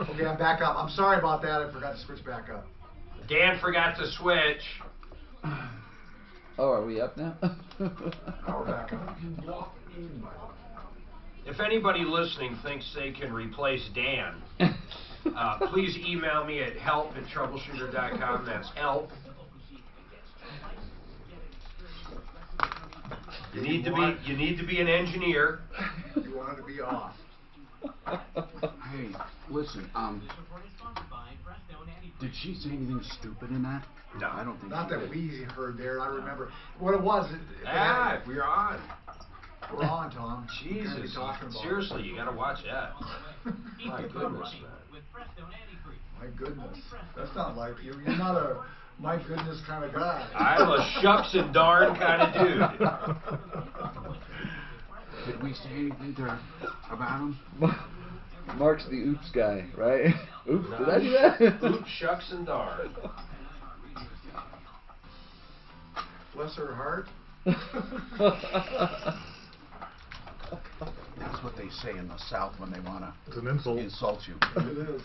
Okay, I'm back up. I'm sorry about that. I forgot to switch back up. Dan forgot to switch. Oh, are we up now? Now we're back up. If anybody listening thinks they can replace Dan, please email me at help@troubleshooter.com. That's help. You need to be an engineer. You want it to be off. Hey, listen, did she say anything stupid in that? No. I don't think Not she that did. we heard there. I remember what it was. We're on. We're on, Tom. Jesus. Talking about Seriously, you got to watch that. My goodness, man. My goodness. That's not like you. You're not a my goodness kind of guy. I'm a shucks and darn kind of dude. Did we say anything to her about him? Mark's the oops guy, right? Oops, did I do that? Oops, shucks and darn. Bless her heart. That's what they say in the South when they want It's an insult. to insult you. It is.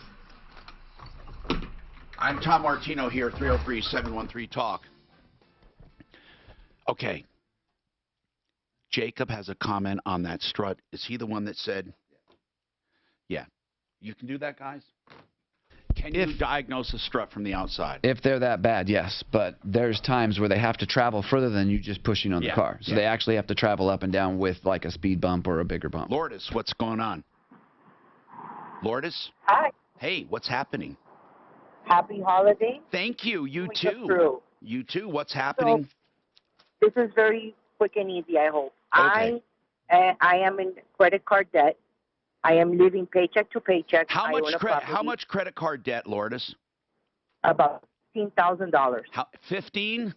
I'm Tom Martino here, 303-713-TALK. Okay. Jacob has a comment on that strut. Is he the one that said, yeah, you can do that, guys? Can you diagnose a strut from the outside? If they're that bad, yes. But there's times where they have to travel further than you just pushing on the car. So they actually have to travel up and down with like a speed bump or a bigger bump. Lourdes, what's going on? Lourdes? Hi. Hey, what's happening? Happy holidays. Thank you. You Going too. through. You too. What's happening? So, this is very quick and easy, I hope. Okay. I am in credit card debt. I am living paycheck to paycheck. How I much own a credit? How property. much credit card debt, Lourdes? About $15,000. 15?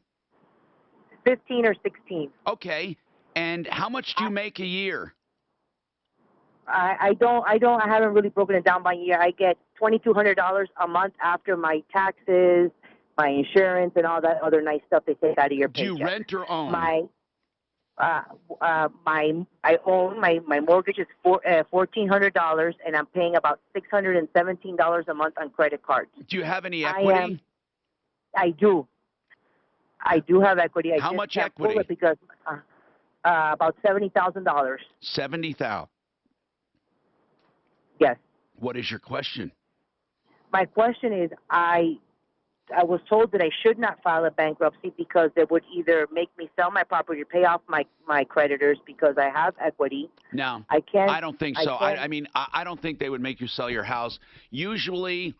15 or 16. Okay. And how much do you make a year? I haven't really broken it down by year. I get $2,200 a month after my taxes, my insurance, and all that other nice stuff they take out of your Do paycheck. you rent or own? I own my mortgage is $1,400, and I'm paying about $617 a month on credit cards. Do you have any equity? I do. I do have equity. How much equity? Pull it because about $70,000. $70,000. Yes. What is your question? My question is, I was told that I should not file a bankruptcy because it would either make me sell my property to pay off my creditors because I have equity. No, I can't. I don't think so. I mean, I don't think they would make you sell your house. Usually,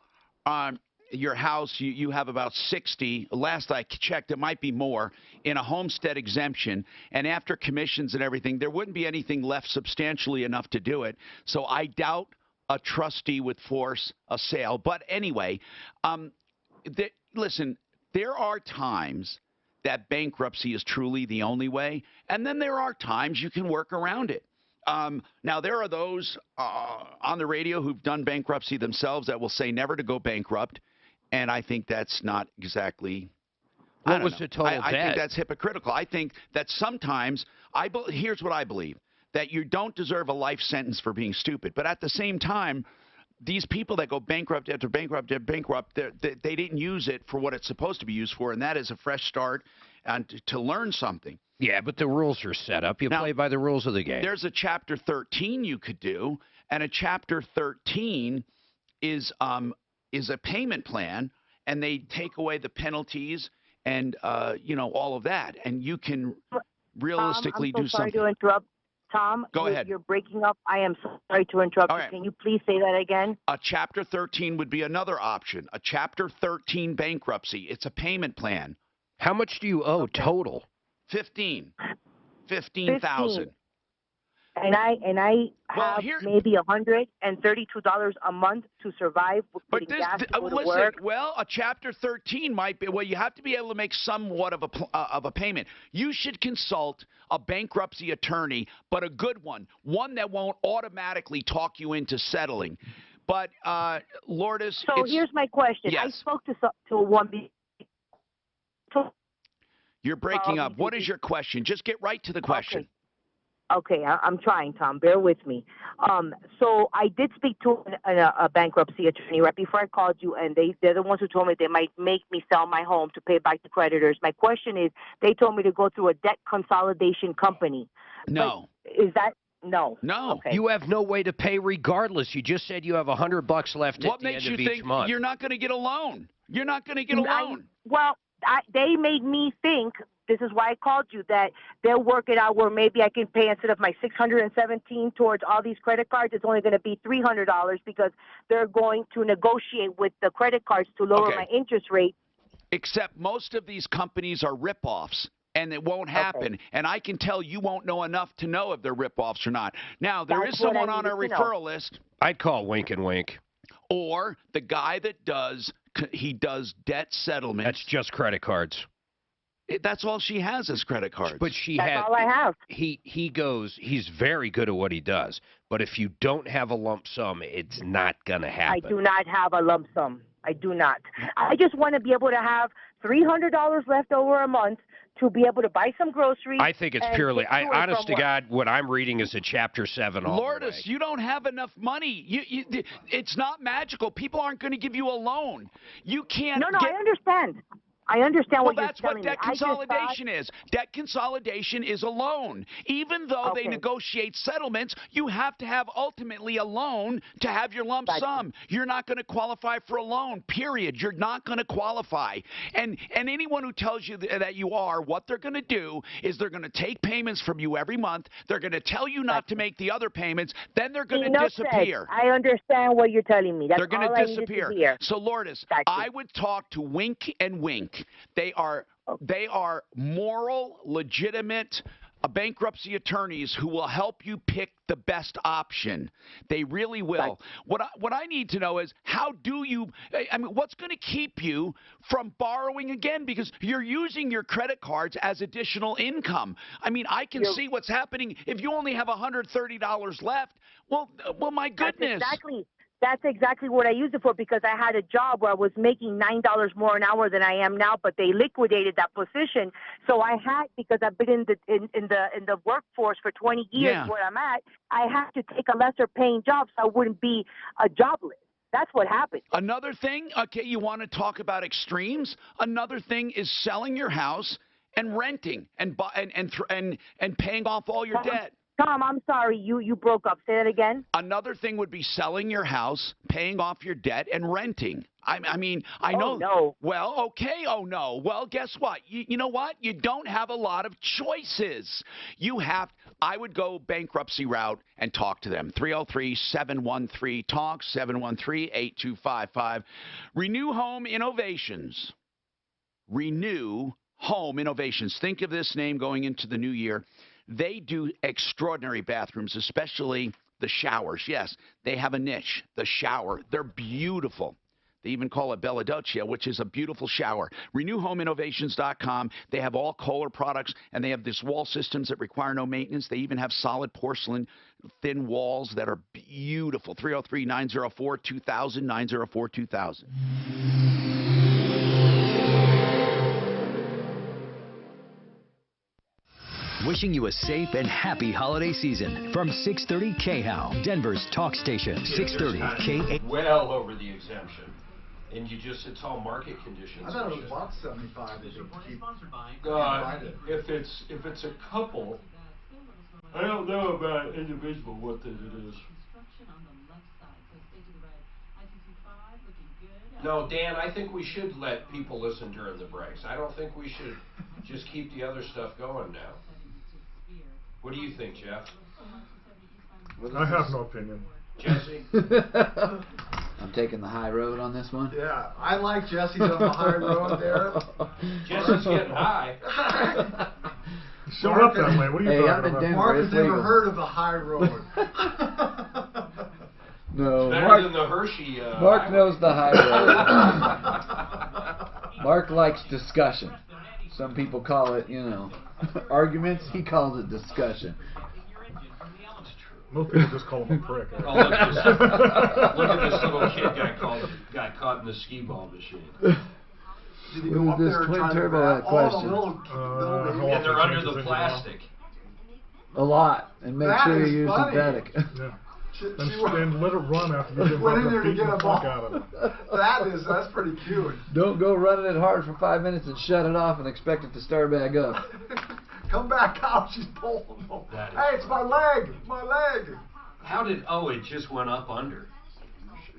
your house, you have about 60. Last I checked, it might be more in a homestead exemption. And after commissions and everything, there wouldn't be anything left substantially enough to do it. So I doubt a trustee would force a sale. But anyway, listen, there are times that bankruptcy is truly the only way, and then there are times you can work around it. Now, there are those on the radio who've done bankruptcy themselves that will say never to go bankrupt, and I think that's not exactly. What was the total I think debt? that's hypocritical. I think that sometimes here's what I believe. That you don't deserve a life sentence for being stupid. But at the same time, these people that go bankrupt after bankrupt after bankrupt, they didn't use it for what it's supposed to be used for, and that is a fresh start and to learn something. Yeah, but the rules are set up. You play by the rules of the game. There's a Chapter 13 you could do, and a Chapter 13 is a payment plan, and they take away the penalties and all of that, and you can realistically I'm so do sorry something. to interrupt. Tom, Go ahead. You're breaking up. I am sorry to interrupt. All you. right. Can you please say that again? A Chapter 13 would be another option. A Chapter 13 bankruptcy. It's a payment plan. How much do you owe total? 15,000. And I have maybe $132 a month to survive with But getting gas to go to listen, work. well, a Chapter 13 might be, well, you have to be able to make somewhat of a payment. You should consult a bankruptcy attorney, but a good one that won't automatically talk you into settling. But, Lourdes, So here's my question. Yes. I spoke to one. You're breaking up. What is your question? Just get right to the question. Okay, I'm trying, Tom. Bear with me. So I did speak to a bankruptcy attorney right before I called you, and they're the ones who told me they might make me sell my home to pay back the creditors. My question is, they told me to go through a debt consolidation company. No. But is that no? No. Okay. You have no way to pay regardless. You just said you have $100 left What at the makes end you of think each month. you're not going to get a loan? You're not going to get a loan. They made me think, this is why I called you, that they'll work it out where maybe I can pay instead of my $617 towards all these credit cards, it's only going to be $300 because they're going to negotiate with the credit cards to lower my interest rate. Except most of these companies are ripoffs, and it won't happen. And I can tell you won't know enough to know if they're ripoffs or not. Now, there is someone on our referral list. I'd call Wink and Wink. Or the guy that does debt settlements. That's just credit cards. That's all she has is credit cards. But she That's all I have. He's very good at what he does. But if you don't have a lump sum, it's not going to happen. I do not have a lump sum. I do not. I just want to be able to have $300 left over a month to be able to buy some groceries. I think it's purely, honest to God, what I'm reading is a Chapter 7 all the way. Lourdes, you don't have enough money. It's not magical. People aren't going to give you a loan. You can't. No, I understand. I understand what you're that's what telling debt me. consolidation is. Debt consolidation is a loan. Even though they negotiate settlements, you have to have ultimately a loan to have your lump sum. You're not going to qualify for a loan, period. You're not going to qualify. And anyone who tells you that you are, what they're going to do is they're going to take payments from you every month. They're going to tell you not to make the other payments. Then they're going to disappear. I understand what you're telling me. That's They're going all to I needed disappear. to hear. So, Lourdes, I would talk to Wink and Wink. They are moral, legitimate bankruptcy attorneys who will help you pick the best option. They really will. What I need to know is how do you? I mean, what's going to keep you from borrowing again? Because you're using your credit cards as additional income. I mean, I can see what's happening if you only have $130 left. Well, my goodness. That's exactly what I used it for, because I had a job where I was making $9 more an hour than I am now, but they liquidated that position. So I had, because I've been in the workforce for 20 years where I'm at, I had to take a lesser paying job so I wouldn't be jobless. That's what happened. Another thing, okay, you want to talk about extremes? Another thing is selling your house and renting and paying off all your debt. Tom, I'm sorry, you broke up. Say that again. Another thing would be selling your house, paying off your debt, and renting. I mean, I know. Oh, no. Well, okay. Oh, no. Well, guess what? You know what? You don't have a lot of choices. I would go bankruptcy route and talk to them. 303-713-TALK, 713-8255. Renew Home Innovations. Renew Home Innovations. Think of this name going into the new year. They do extraordinary bathrooms, especially the showers. Yes, they have a niche, the shower. They're beautiful. They even call it Bella Doccia, which is a beautiful shower. RenewHomeInnovations.com. They have all Kohler products, and they have these wall systems that require no maintenance. They even have solid porcelain thin walls that are beautiful. 303-904-2000, 904-2000. Wishing you a safe and happy holiday season from 630 KHOW, Denver's talk station. 630 KHOW. Well over the exemption. And it's all market conditions. I thought it was about 75 that you keep if it's a couple, I don't know about individual what it is. No, Dan, I think we should let people listen during the breaks. I don't think we should just keep the other stuff going now. What do you think, Jeff? I have no opinion. Jesse? I'm taking the high road on this one. Yeah, I like Jesse's on the high road there. Jesse's getting high. Showed up that way. What are you talking about? Mark has never heard of the high road. No, better Mark, than the Hershey. Mark knows the high road. Mark likes discussion. Some people call it, arguments. He calls it discussion. Most people just call him a prick. Oh, look at this little kid got caught in the skee ball machine. Did he go up there and try to grab all the little and they're under the plastic. A lot, and make sure you use synthetic. Yeah. And let it run after you went in there to beat get the a fuck ball. out of it. That's pretty cute. Don't go running it hard for 5 minutes and shut it off and expect it to start back up. Come back out, she's pulling them. Hey, it's my leg! My leg! How did, it just went up under.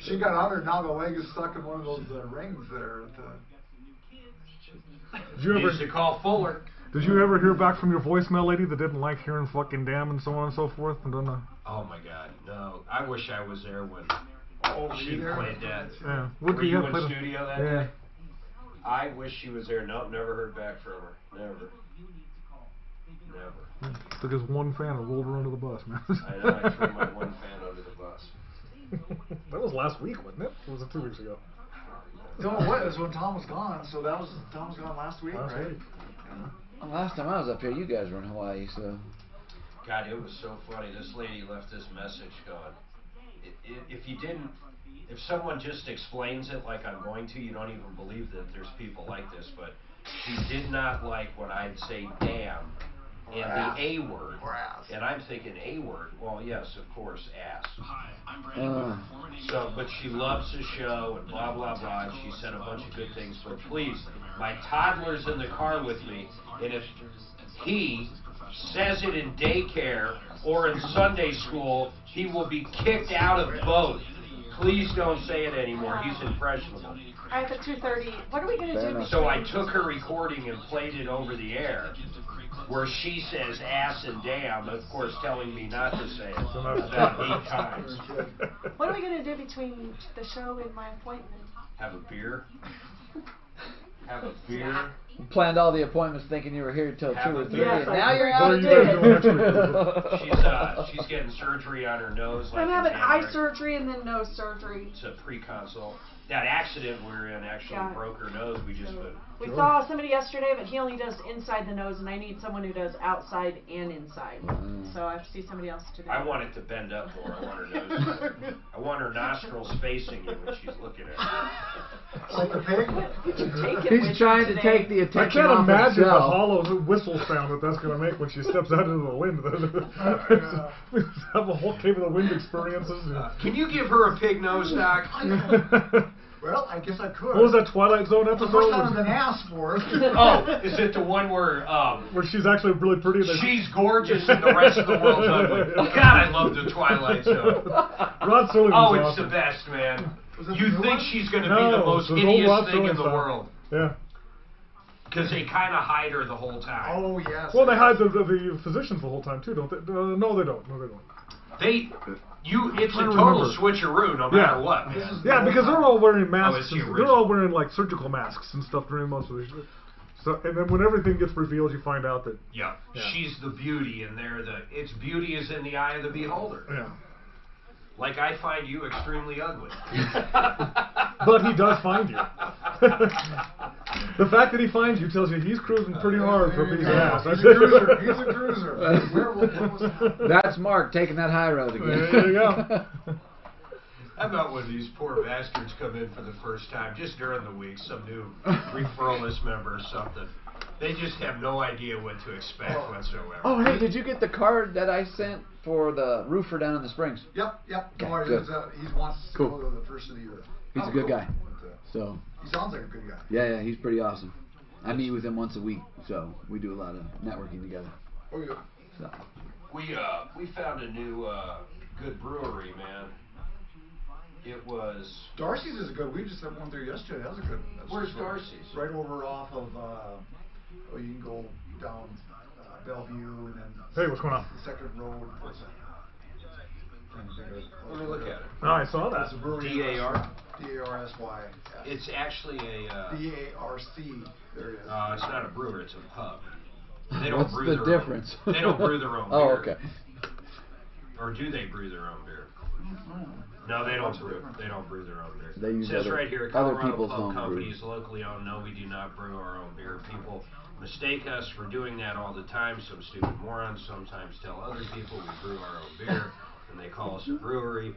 She got under, now the leg is stuck in one of those rings there. Did you ever call Fuller? Did you ever hear back from your voicemail lady that didn't like hearing fucking damn and so on and so forth? And then, oh my God, no. I wish I was there when she played that. Yeah. Were you in studio that day? I wish she was there. Nope, never heard back from her. Never. Took his one fan and rolled her under the bus, man. I know, I threw my one fan under the bus. That was last week, wasn't it? Or was it 2 weeks ago? No, it was when Tom was gone, so Tom was gone last week, right? Well, last time I was up here, you guys were in Hawaii, so... God, it was so funny. This lady left this message going. If someone just explains it like I'm going to, you don't even believe that there's people like this, but she did not like when I'd say damn And the A word. And I'm thinking A word. Well, yes, of course, ass. So, but she loves the show and blah, blah, blah. And she said a bunch of good things. But please, my toddler's in the car with me. And if he says it in daycare or in Sunday school, he will be kicked out of both. Please don't say it anymore. He's impressionable. All right, at 2:30. What are we going to do? So I took her recording and played it over the air, where she says ass and damn, of course telling me not to say it about 8 times. What are we going to do between the show and my appointment? Have a beer? Have a beer? You planned all the appointments thinking you were here till 2 or 3, Yes, and now you're out of town. She's getting surgery on her nose. I'm having eye surgery and then nose surgery. It's a pre-consult. That accident we were in actually broke her nose. We just We saw somebody yesterday, but he only does inside the nose, and I need someone who does outside and inside. So I have to see somebody else today. I want it to bend up more. I want her nose. I want her nostrils facing you when she's looking at you. Like a pig? He's trying to take the attention I can't off imagine the himself. hollow whistle sound that's going to make when she steps out into the wind. Have a whole cave of the wind experiences. Can you give her a pig nose, Doc? Well, I guess I could. What was that Twilight Zone The episode? first time I've been asked for it. Oh, is it the one where she's actually really pretty? She's gorgeous and the rest of the world's ugly. God, I love the Twilight Zone. Rod Serling Oh, was it's awesome. the best, man. You think she's going to be No, the most it was old hideous Rod thing in Serling the style. world. Yeah. Because they kind of hide her the whole time. Oh, yes. Well, they hide the physicians the whole time too, don't they? No, they don't. No, they don't. It's a I don't total remember. switcheroo no matter what. Yeah, because they're all wearing masks. it's the They're original. all wearing like surgical masks and stuff during most of the show. So, and then when everything gets revealed, you find out that Yeah, she's the beauty, and its beauty is in the eye of the beholder. Yeah. Like I find you extremely ugly. But he does find you. The fact that he finds you tells you he's cruising pretty hard for a piece of ass. He's a cruiser. He's a cruiser. That's Mark taking that high road again. There you go. How about when these poor bastards come in for the first time, just during the week, some new referral list member or something. They just have no idea what to expect whatsoever. Oh, hey, did you get the card that I sent for the roofer down in the Springs? Yep. Okay, No, good. he wants to Cool. go to the first of the year. He's a good guy. So. He sounds like a good guy. Yeah, he's pretty awesome. I meet with him once a week, so we do a lot of networking together. Oh, yeah. So. We found a new good brewery, man. It was Darcy's is a good. We just had one there yesterday. That was a good. Where's Darcy's? Right over off of. You can go down Bellevue and then. Hey, what's going on? The second road. Let me look at it. Oh, I saw that. It's a brewery. D-A-R? D-A-R-S-Y. It's actually a D-A-R-C. There it is. it's not a brewer, it's a pub. They don't What's brew the their difference? Own, they don't brew their own beer. Oh, okay. Or do they brew their own beer? No, they don't brew. They don't brew their own beer. They use it says other- right here, other Colorado people's Pub home Company brew. is locally owned. No, we do not brew our own beer. People mistake us for doing that all the time. Some stupid morons sometimes tell other people we brew our own beer, and they call us a brewery.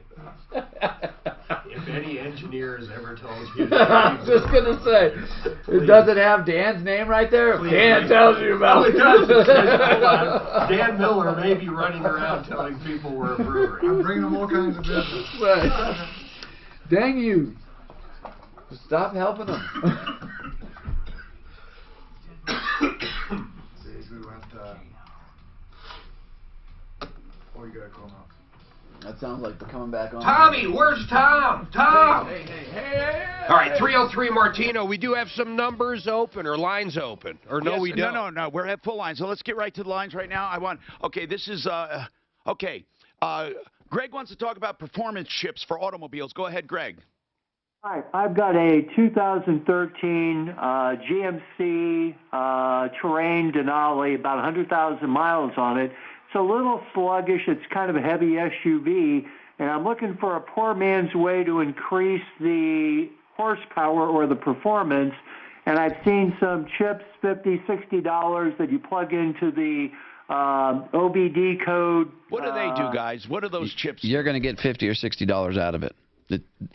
If any engineer has ever told you that, I was just gonna say, does it have Dan's name right there? Please. Dan tells you about it. Does. It says, hold on. Dan Miller may be running around telling people we're a brewery. I'm bringing them all kinds of business. Right. Dang you! Stop helping them. See, we went. You gotta call now. That sounds like they're coming back on. Tommy, where's Tom? Tom! Hey. All right, 303 Martino. We do have some numbers open or lines open. Or no, Yes, we don't. No. We're at full lines. So let's get right to the lines right now. This is, Greg wants to talk about performance chips for automobiles. Go ahead, Greg. Hi, I've got a 2013 GMC Terrain Denali, about 100,000 miles on it. It's a little sluggish. It's kind of a heavy SUV, and I'm looking for a poor man's way to increase the horsepower or the performance. And I've seen some chips, $50, $60, that you plug into the OBD code. What do they do, guys? What are those chips? You're going to get $50 or $60 out of it.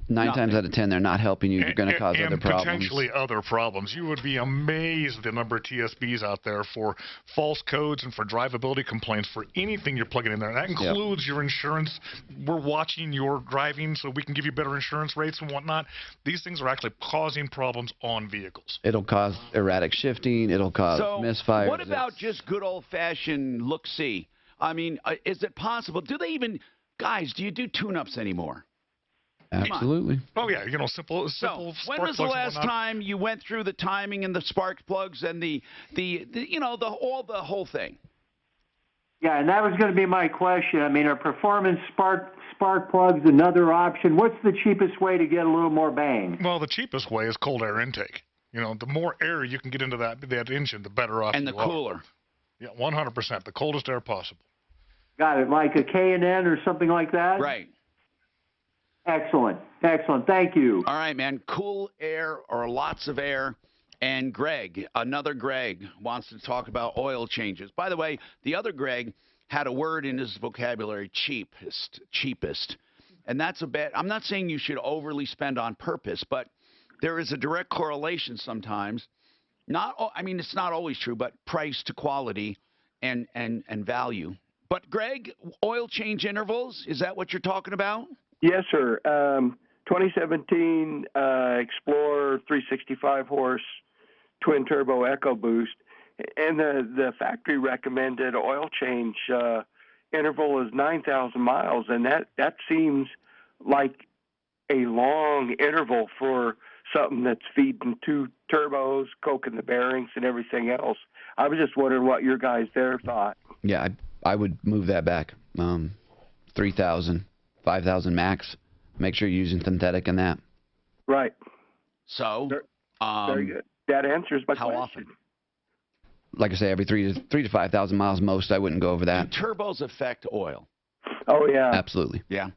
Nine times out of 10, they're not helping you. You're going to cause and other problems. Potentially other problems. You would be amazed the number of TSBs out there for false codes and for drivability complaints for anything you're plugging in there. That includes your insurance. We're watching your driving so we can give you better insurance rates and whatnot. These things are actually causing problems on vehicles. It'll cause erratic shifting. It'll cause misfires. What about just good old-fashioned look-see? I mean, is it possible? Do they even, guys, do you do tune-ups anymore? Absolutely. Oh, yeah, simple So, spark when was the plugs and last whatnot. time you went through the timing and the spark plugs and the whole thing? Yeah, and that was going to be my question. I mean, are performance spark plugs another option? What's the cheapest way to get a little more bang? Well, the cheapest way is cold air intake. The more air you can get into that engine, the better off and you the are. cooler. Yeah, 100%. The coldest air possible. Got it, like a K&N or something like that? Right. Excellent. Thank you. All right, man. Cool air or lots of air. And Greg, another Greg, wants to talk about oil changes. By the way, the other Greg had a word in his vocabulary, cheapest. And that's a bit, I'm not saying you should overly spend on purpose, but there is a direct correlation sometimes. It's not always true, but price to quality and value. But Greg, oil change intervals, is that what you're talking about? Yes, sir. 2017 Explorer 365 horse twin turbo EcoBoost, and the factory recommended oil change interval is 9,000 miles, and that seems like a long interval for something that's feeding two turbos, coking the bearings, and everything else. I was just wondering what your guys there thought. Yeah, I would move that back. 3,000, 5,000 max. Make sure you're using synthetic in that. Right. So, very good. That answers my question. How often? Like I say, every 3,000 to 5,000 miles most. I wouldn't go over that. Do turbos affect oil? Oh, yeah. Absolutely. Yeah.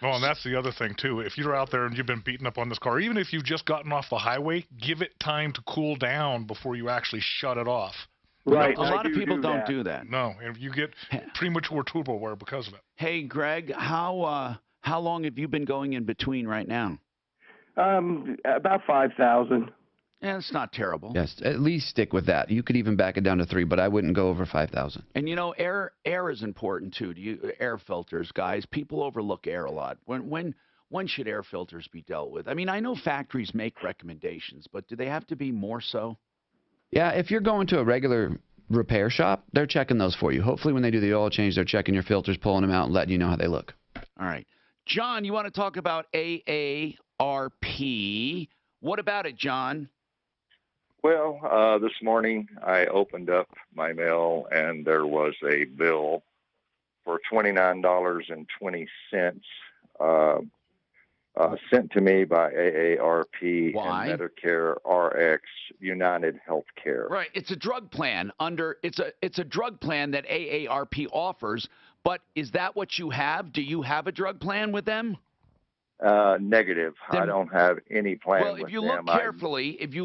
Oh, and that's the other thing, too. If you're out there and you've been beaten up on this car, even if you've just gotten off the highway, give it time to cool down before you actually shut it off. Right. A lot of people don't do that. No, and you get premature turbo wear because of it. Hey, Greg, how long have you been going in between right now? About 5,000. Yeah, it's not terrible. Yes, at least stick with that. You could even back it down to 3, but I wouldn't go over 5,000. And air is important too. Air filters, guys? People overlook air a lot. When should air filters be dealt with? I mean, I know factories make recommendations, but do they have to be more so? Yeah, if you're going to a regular repair shop, they're checking those for you. Hopefully when they do the oil change, they're checking your filters, pulling them out, and letting you know how they look. All right. John, you want to talk about AARP. What about it, John? Well, this morning I opened up my mail and there was a bill for $29.20 sent to me by AARP Why? and Medicare RX United Healthcare. Right. It's a drug plan it's a drug plan that AARP offers, but is that what you have? Do you have a drug plan with them? Negative. I don't have any plan Well, with if you them.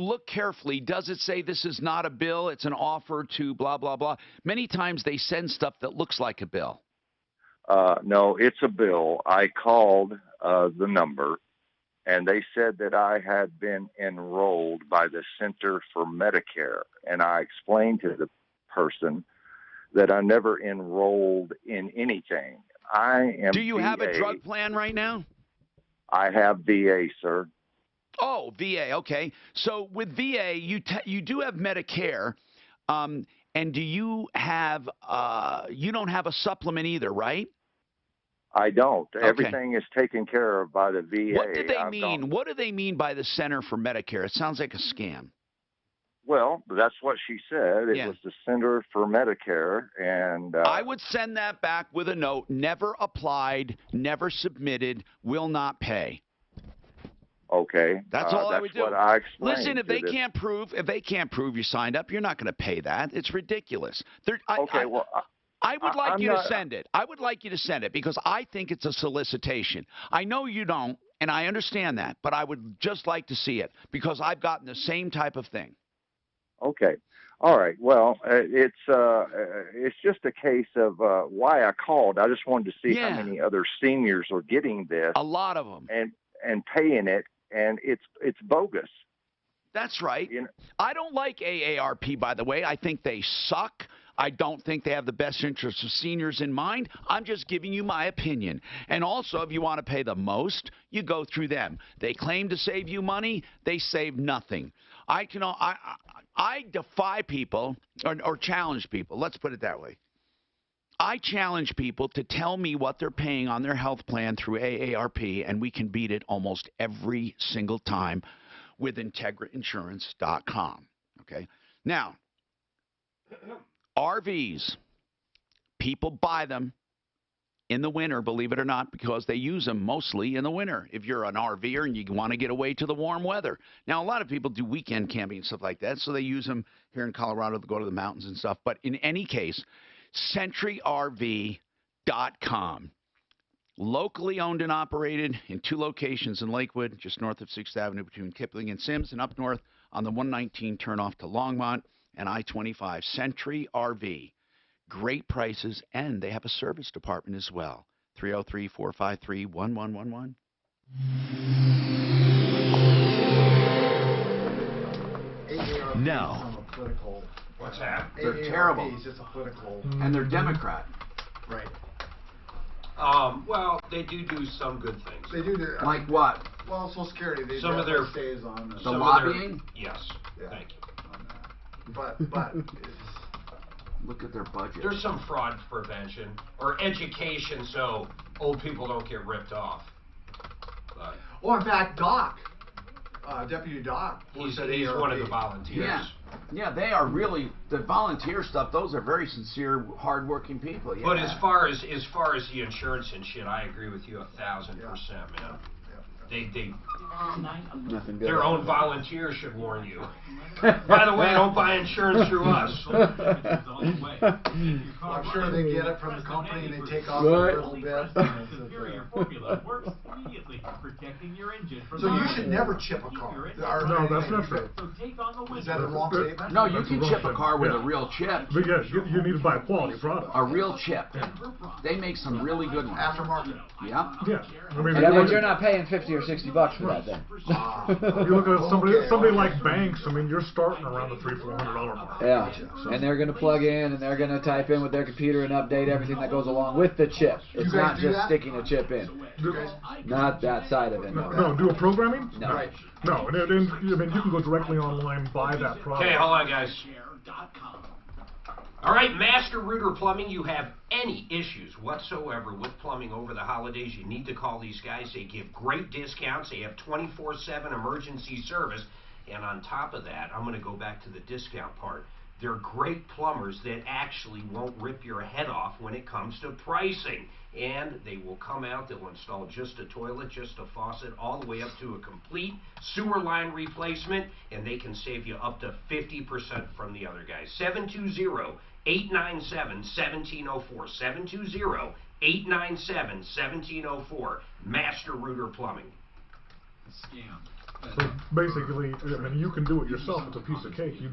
look carefully, does it say this is not a bill, it's an offer to blah, blah, blah? Many times they send stuff that looks like a bill. No, it's a bill. I called the number, and they said that I had been enrolled by the Center for Medicare, and I explained to the person that I never enrolled in anything. I am. Do you have a VA. drug plan right now? I have VA, sir. Oh, VA. Okay. So with VA, you do have Medicare, and do you have you don't have a supplement either, right? I don't. Okay. Everything is taken care of by the VA. What do they mean? What do they mean by the Center for Medicare? It sounds like a scam. Well, that's what she said. It was the Center for Medicare, and I would send that back with a note: never applied, never submitted, will not pay. Okay, That's all I would do. What I explained. Listen, if they can't prove you signed up, you're not going to pay that. It's ridiculous. I would like you to send it. I would like you to send it because I think it's a solicitation. I know you don't, and I understand that, but I would just like to see it because I've gotten the same type of thing. Okay. All right. Well, it's just a case of why I called. I just wanted to see how many other seniors are getting this. A lot of them. and paying it, and it's bogus. That's right. I don't like AARP, by the way. I think they suck. I don't think they have the best interests of seniors in mind. I'm just giving you my opinion. And also, if you want to pay the most, you go through them. They claim to save you money. They save nothing. I defy people or challenge people. Let's put it that way. I challenge people to tell me what they're paying on their health plan through AARP, and we can beat it almost every single time with IntegraInsurance.com. Okay? Now, RVs, people buy them in the winter, believe it or not, because they use them mostly in the winter. If you're an RVer and you want to get away to the warm weather. Now, a lot of people do weekend camping and stuff like that, so they use them here in Colorado to go to the mountains and stuff. But in any case, SentryRV.com. Locally owned and operated in 2 locations in Lakewood, just north of 6th Avenue between Kipling and Sims, and up north on the 119 turnoff to Longmont and I-25. Sentry RV. Great prices, and they have a service department as well. 303-453-1111. Now. What's that? They're terrible. Is just a political. And they're Democrat. Right. Well, they do some good things. They do. Like what? Well, Social Security. They Some of their stays on the lobbying. Yes. Yeah. Thank you. But look at their budget. There's some fraud prevention or education, so old people don't get ripped off. But well, in fact, Doc, Deputy Doc, he's one of the volunteers. Yeah, they are really the volunteer stuff. Those are very sincere, hardworking people. Yeah. But as far as the insurance and shit, I agree with you 1,000%, man. They nothing good. Their own volunteers should warn you. By the way, don't buy insurance through us. Well, I'm sure they get it from the company and they take off a little bit. So you should never chip a car. No, that's not true. Is that a wrong statement? No, you can chip a car with a real chip. But yes, you need to buy a quality product. A real chip. They make some really good ones. Aftermarket. Yeah. Yeah. I mean, but you're not paying $50 or $60 for that then. You look at somebody like Banks. I mean, you're starting around the $300-400 mark. Yeah, and they're going to plug in and they're going to type in with their computer and update everything that goes along with the chip. It's not just sticking a chip in. Not that side of it. No, do a programming? No. Right. No, and I mean, you can go directly online, buy that product. Okay, hold on, guys. All right, Master Rooter Plumbing, you have any issues whatsoever with plumbing over the holidays, you need to call these guys. They give great discounts. They have 24/7 emergency service. And on top of that, I'm going to go back to the discount part. They're great plumbers that actually won't rip your head off when it comes to pricing. And they will come out, they'll install just a toilet, just a faucet, all the way up to a complete sewer line replacement, and they can save you up to 50% from the other guys. 720-897-1704. 720-897-1704. Master Rooter Plumbing. Scam. So basically, I mean, you can do it yourself. It's a piece of cake. You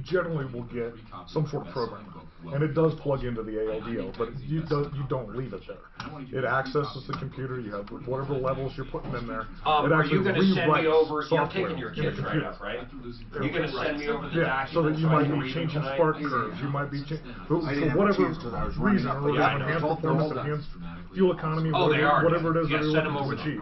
generally will get some sort of program, and it does plug into the ALDO, but you don't leave it there. It accesses the computer. You have whatever levels you're putting in there. It are you going to send me over? You're taking taking your kids right up, right? You're going to send me over the documents. So that you might be changing spark curves. You might be for whatever reason, or enhanced performance, enhanced fuel economy, whatever it is that you're looking to achieve.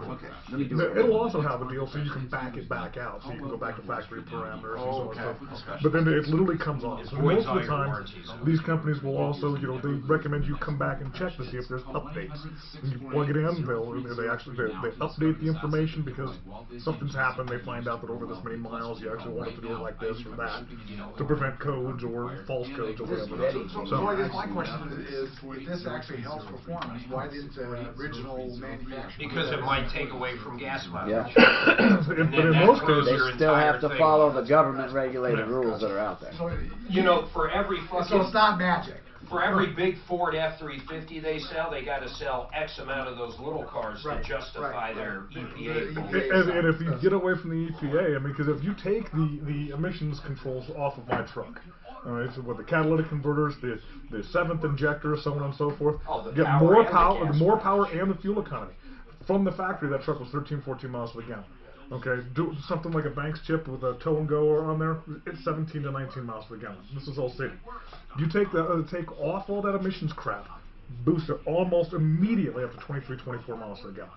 It'll also have a deal so you can back it back out, so you can go back to factory parameters and so on and so forth. But then it literally comes on. So most of the time, these companies will also, they recommend you come back and check to see if there's updates. When you plug it in, they update the information because something's happened. They find out that over this many miles, you actually wanted to do it like this or that to prevent codes or false codes or whatever. So I guess my question is, if this actually helps performance, why didn't the original manufacturer? Because it might take away from gas mileage. Yeah. But in most cases, they still have to follow the government-regulated rules that are out there. So, for every fucking... So it's not magic. For every big Ford F-350 they sell, they got to sell X amount of those little cars to justify their EPA. And if you get away from the EPA, I mean, because if you take the emissions controls off of my truck, all right, so with the catalytic converters, the 7th injector, so on and so forth, get more power and the fuel economy. from the factory, that truck was 13, 14 miles to the gallon. Okay, do something like a Banks chip with a tow and go on there, it's 17 to 19 miles per gallon. This is all city. You take off all that emissions crap, boost it almost immediately up to 23, 24 miles per gallon.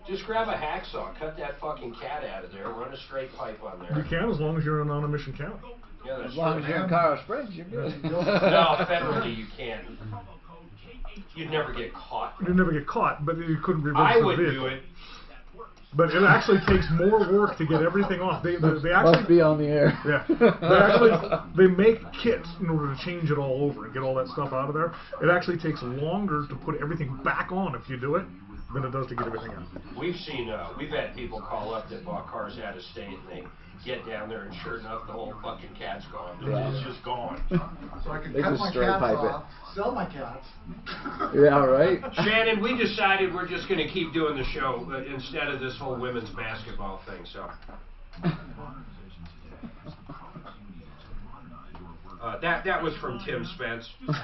Just grab a hacksaw, cut that fucking cat out of there, run a straight pipe on there. You can, as long as you're in a non-emission county. Yeah, that's as long as you're in Colorado Springs, you're good. No, federally you can't. You'd never get caught. You'd never get caught, but you couldn't reverse I the would vehicle. do it. But it actually takes more work to get everything off. They actually must be on the air. Yeah. They make kits in order to change it all over and get all that stuff out of there. It actually takes longer to put everything back on if you do it than it does to get everything out. We've had people call up that bought cars out of state and they get down there and sure enough the whole fucking cat's gone. Yeah. It's just gone. So I can They cut just my straight cats pipe off, sell my cats. Yeah, right. Shannon, we decided we're just going to keep doing the show instead of this whole women's basketball thing. So that was from Tim Spence. If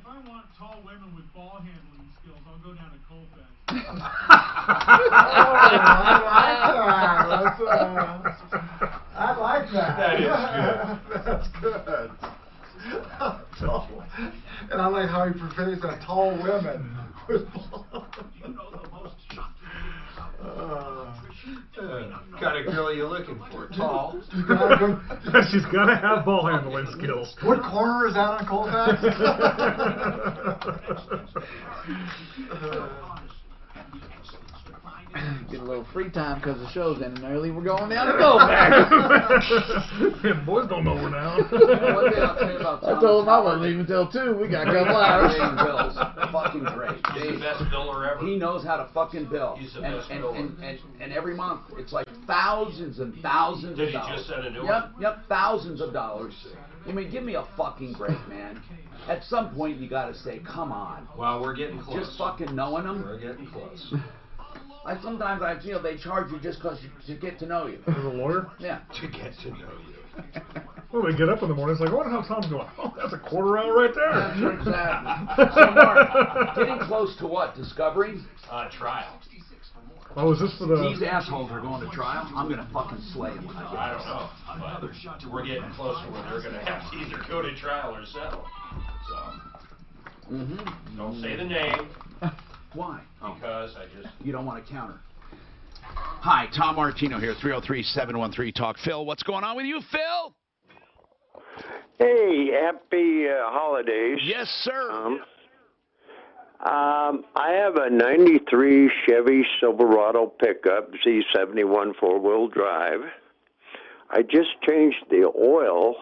I want tall women with ball handling skills, I'll go down to Colfax. I like that. That is good. That's good. And I like how he portrays that tall women. Kind of girl you looking for? Tall. She's got to have ball handling skills. What corner is that on Colfax? Get a little free time because the show's ending early. We're going down to Colfax. Yeah, boys don't know we're down. One thing I'll tell you about I told him I wasn't leaving until 2. We got a couple hours. Bill's fucking great. He's the best biller ever. He knows how to fucking bill. He's the best biller. And every month it's like thousands and thousands Did of dollars. he just send a new one? Yep, thousands of dollars. I mean, give me a fucking break, man. At some point you got to say, come on. Well, we're getting close. Just fucking knowing them. We're getting close. Sometimes I feel they charge you just because to get to know you. As a lawyer? Yeah. To get to know you. Well, they get up in the morning, it's like, I wonder how Tom's going. Oh, that's a quarter hour right there. That's exactly. So, Mark, getting close to what? Discovery? Trial. Oh, is this for the... These assholes are going to trial? I'm going to fucking slay them when I get I don't know. But we're getting closer where they're going to have to either go to trial or settle. So, don't say the name. Why? Because I just... You don't want to counter. Hi, Tom Martino here, 303-713-TALK. Phil, what's going on with you, Phil? Hey, happy holidays. Yes, sir. I have a 93 Chevy Silverado pickup, Z71 four-wheel drive. I just changed the oil,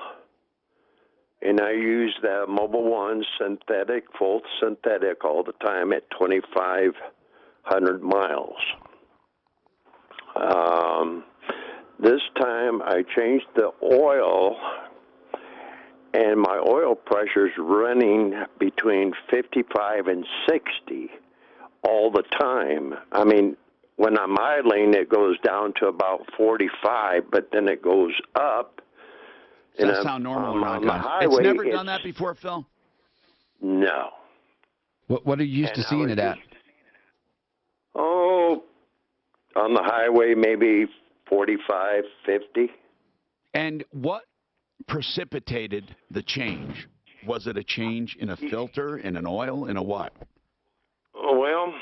and I use the Mobil 1 synthetic, full synthetic all the time at 2,500 miles. This time I changed the oil, and my oil pressure's running between 55 and 60 all the time. I mean, when I'm idling, it goes down to about 45, but then it goes up. Does that sound normal on the highway, it's never done that before, Phil? No. What are you used to seeing it at? Oh, on the highway, maybe 45, 50. And what precipitated the change? Was it a change in a filter, in an oil, in a what? Well,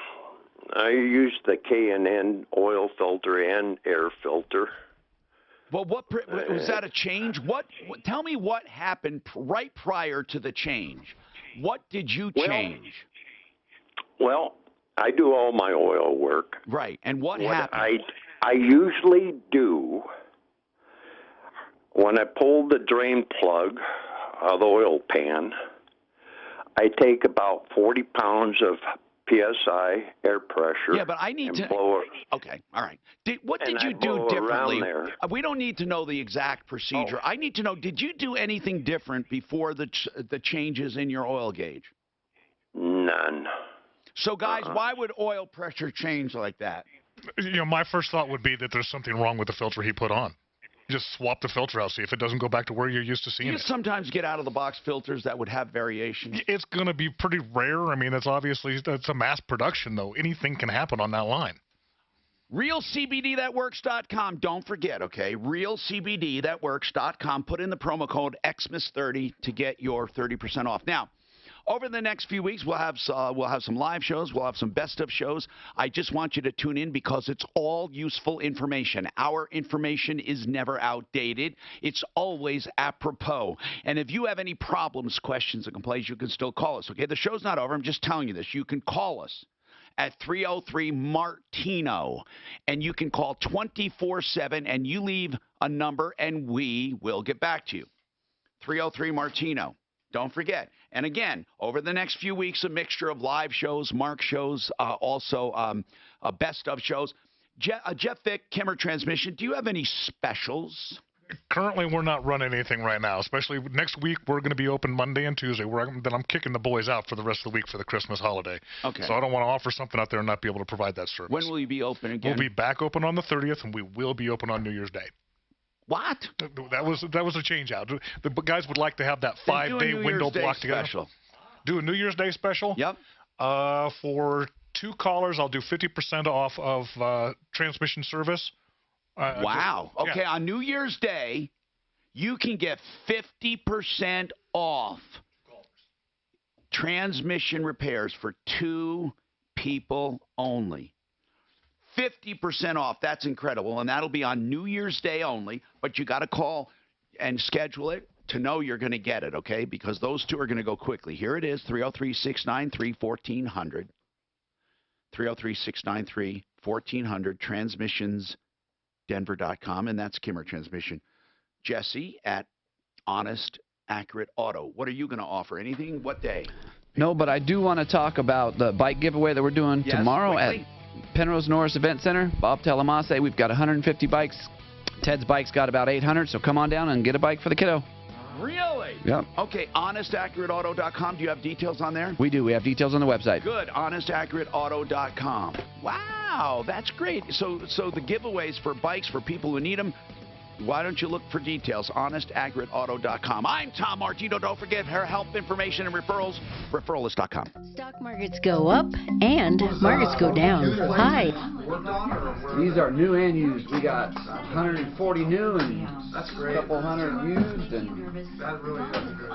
I used the K&N oil filter and air filter. Well, was that a change? Tell me what happened right prior to the change. What did you change? Well, I do all my oil work. Right, and what happened? I usually do, when I pull the drain plug of the oil pan, I take about 40 pounds of PSI air pressure. Yeah, but I need to. Okay, all right. What did you do differently? We don't need to know the exact procedure. I need to know, did you do anything different before the changes in your oil gauge? None. So, guys, why would oil pressure change like that? My first thought would be that there's something wrong with the filter he put on. Just swap the filter out, see if it doesn't go back to where you're used to seeing You it. sometimes get out-of-the-box filters that would have variation. It's going to be pretty rare. I mean, that's a mass production, though. Anything can happen on that line. RealCBDThatWorks.com. Don't forget, okay? RealCBDThatWorks.com. Put in the promo code Xmas30 to get your 30% off. Now, over the next few weeks, we'll have some live shows. We'll have some best of shows. I just want you to tune in because it's all useful information. Our information is never outdated. It's always apropos. And if you have any problems, questions, or complaints, you can still call us, okay? The show's not over. I'm just telling you this. You can call us at 303-MARTINO, and you can call 24/7, and you leave a number, and we will get back to you. 303-MARTINO. Don't forget. And again, over the next few weeks, a mixture of live shows, Mark shows, also best of shows. Jeff Vick, Kimmer Transmission, do you have any specials? Currently, we're not running anything right now, especially next week. We're going to be open Monday and Tuesday. Then I'm kicking the boys out for the rest of the week for the Christmas holiday. Okay. So I don't want to offer something out there and not be able to provide that service. When will you be open again? We'll be back open on the 30th, and we will be open on New Year's Day. What? That was a change out. The guys would like to have that 5-day window block together. Special. Do a New Year's Day special? Yep. For 2 callers, I'll do 50% off of transmission service. Wow. Okay, on New Year's Day, you can get 50% off transmission repairs for 2 people only. 50% off. That's incredible. And that'll be on New Year's Day only. But you got to call and schedule it to know you're going to get it, okay? Because those 2 are going to go quickly. Here it is, 303-693-1400. 303-693-1400, transmissionsdenver.com. And that's Kimmer Transmission. Jesse at Honest Accurate Auto. What are you going to offer? Anything? What day? No, but I do want to talk about the bike giveaway that we're doing tomorrow at Penrose Norris Event Center. Bob Telemase, we've got 150 bikes. Ted's bike's got about 800, so come on down and get a bike for the kiddo. Really? Yep. Okay, honestaccurateauto.com. Do you have details on there? We do. We have details on the website. Good. Honestaccurateauto.com. Wow, that's great. So the giveaways for bikes for people who need them, why don't you look for details? honestaccurateauto.com. I'm Tom Martino. Don't forget her help, information, and referrals. Referralist.com. Stock markets go up and markets go down. Hi. These are new and used. We got 140 new and a couple hundred used, and That really is good.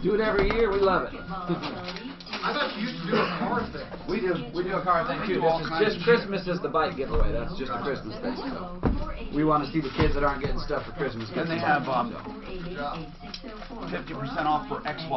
do it every year. We love it. I thought you used to do a car thing. We do a car thing too. Just Christmas is the bike giveaway. That's just a Christmas thing. So we want to see the kids that aren't getting stuff for Christmas. And they have 50% off for XY.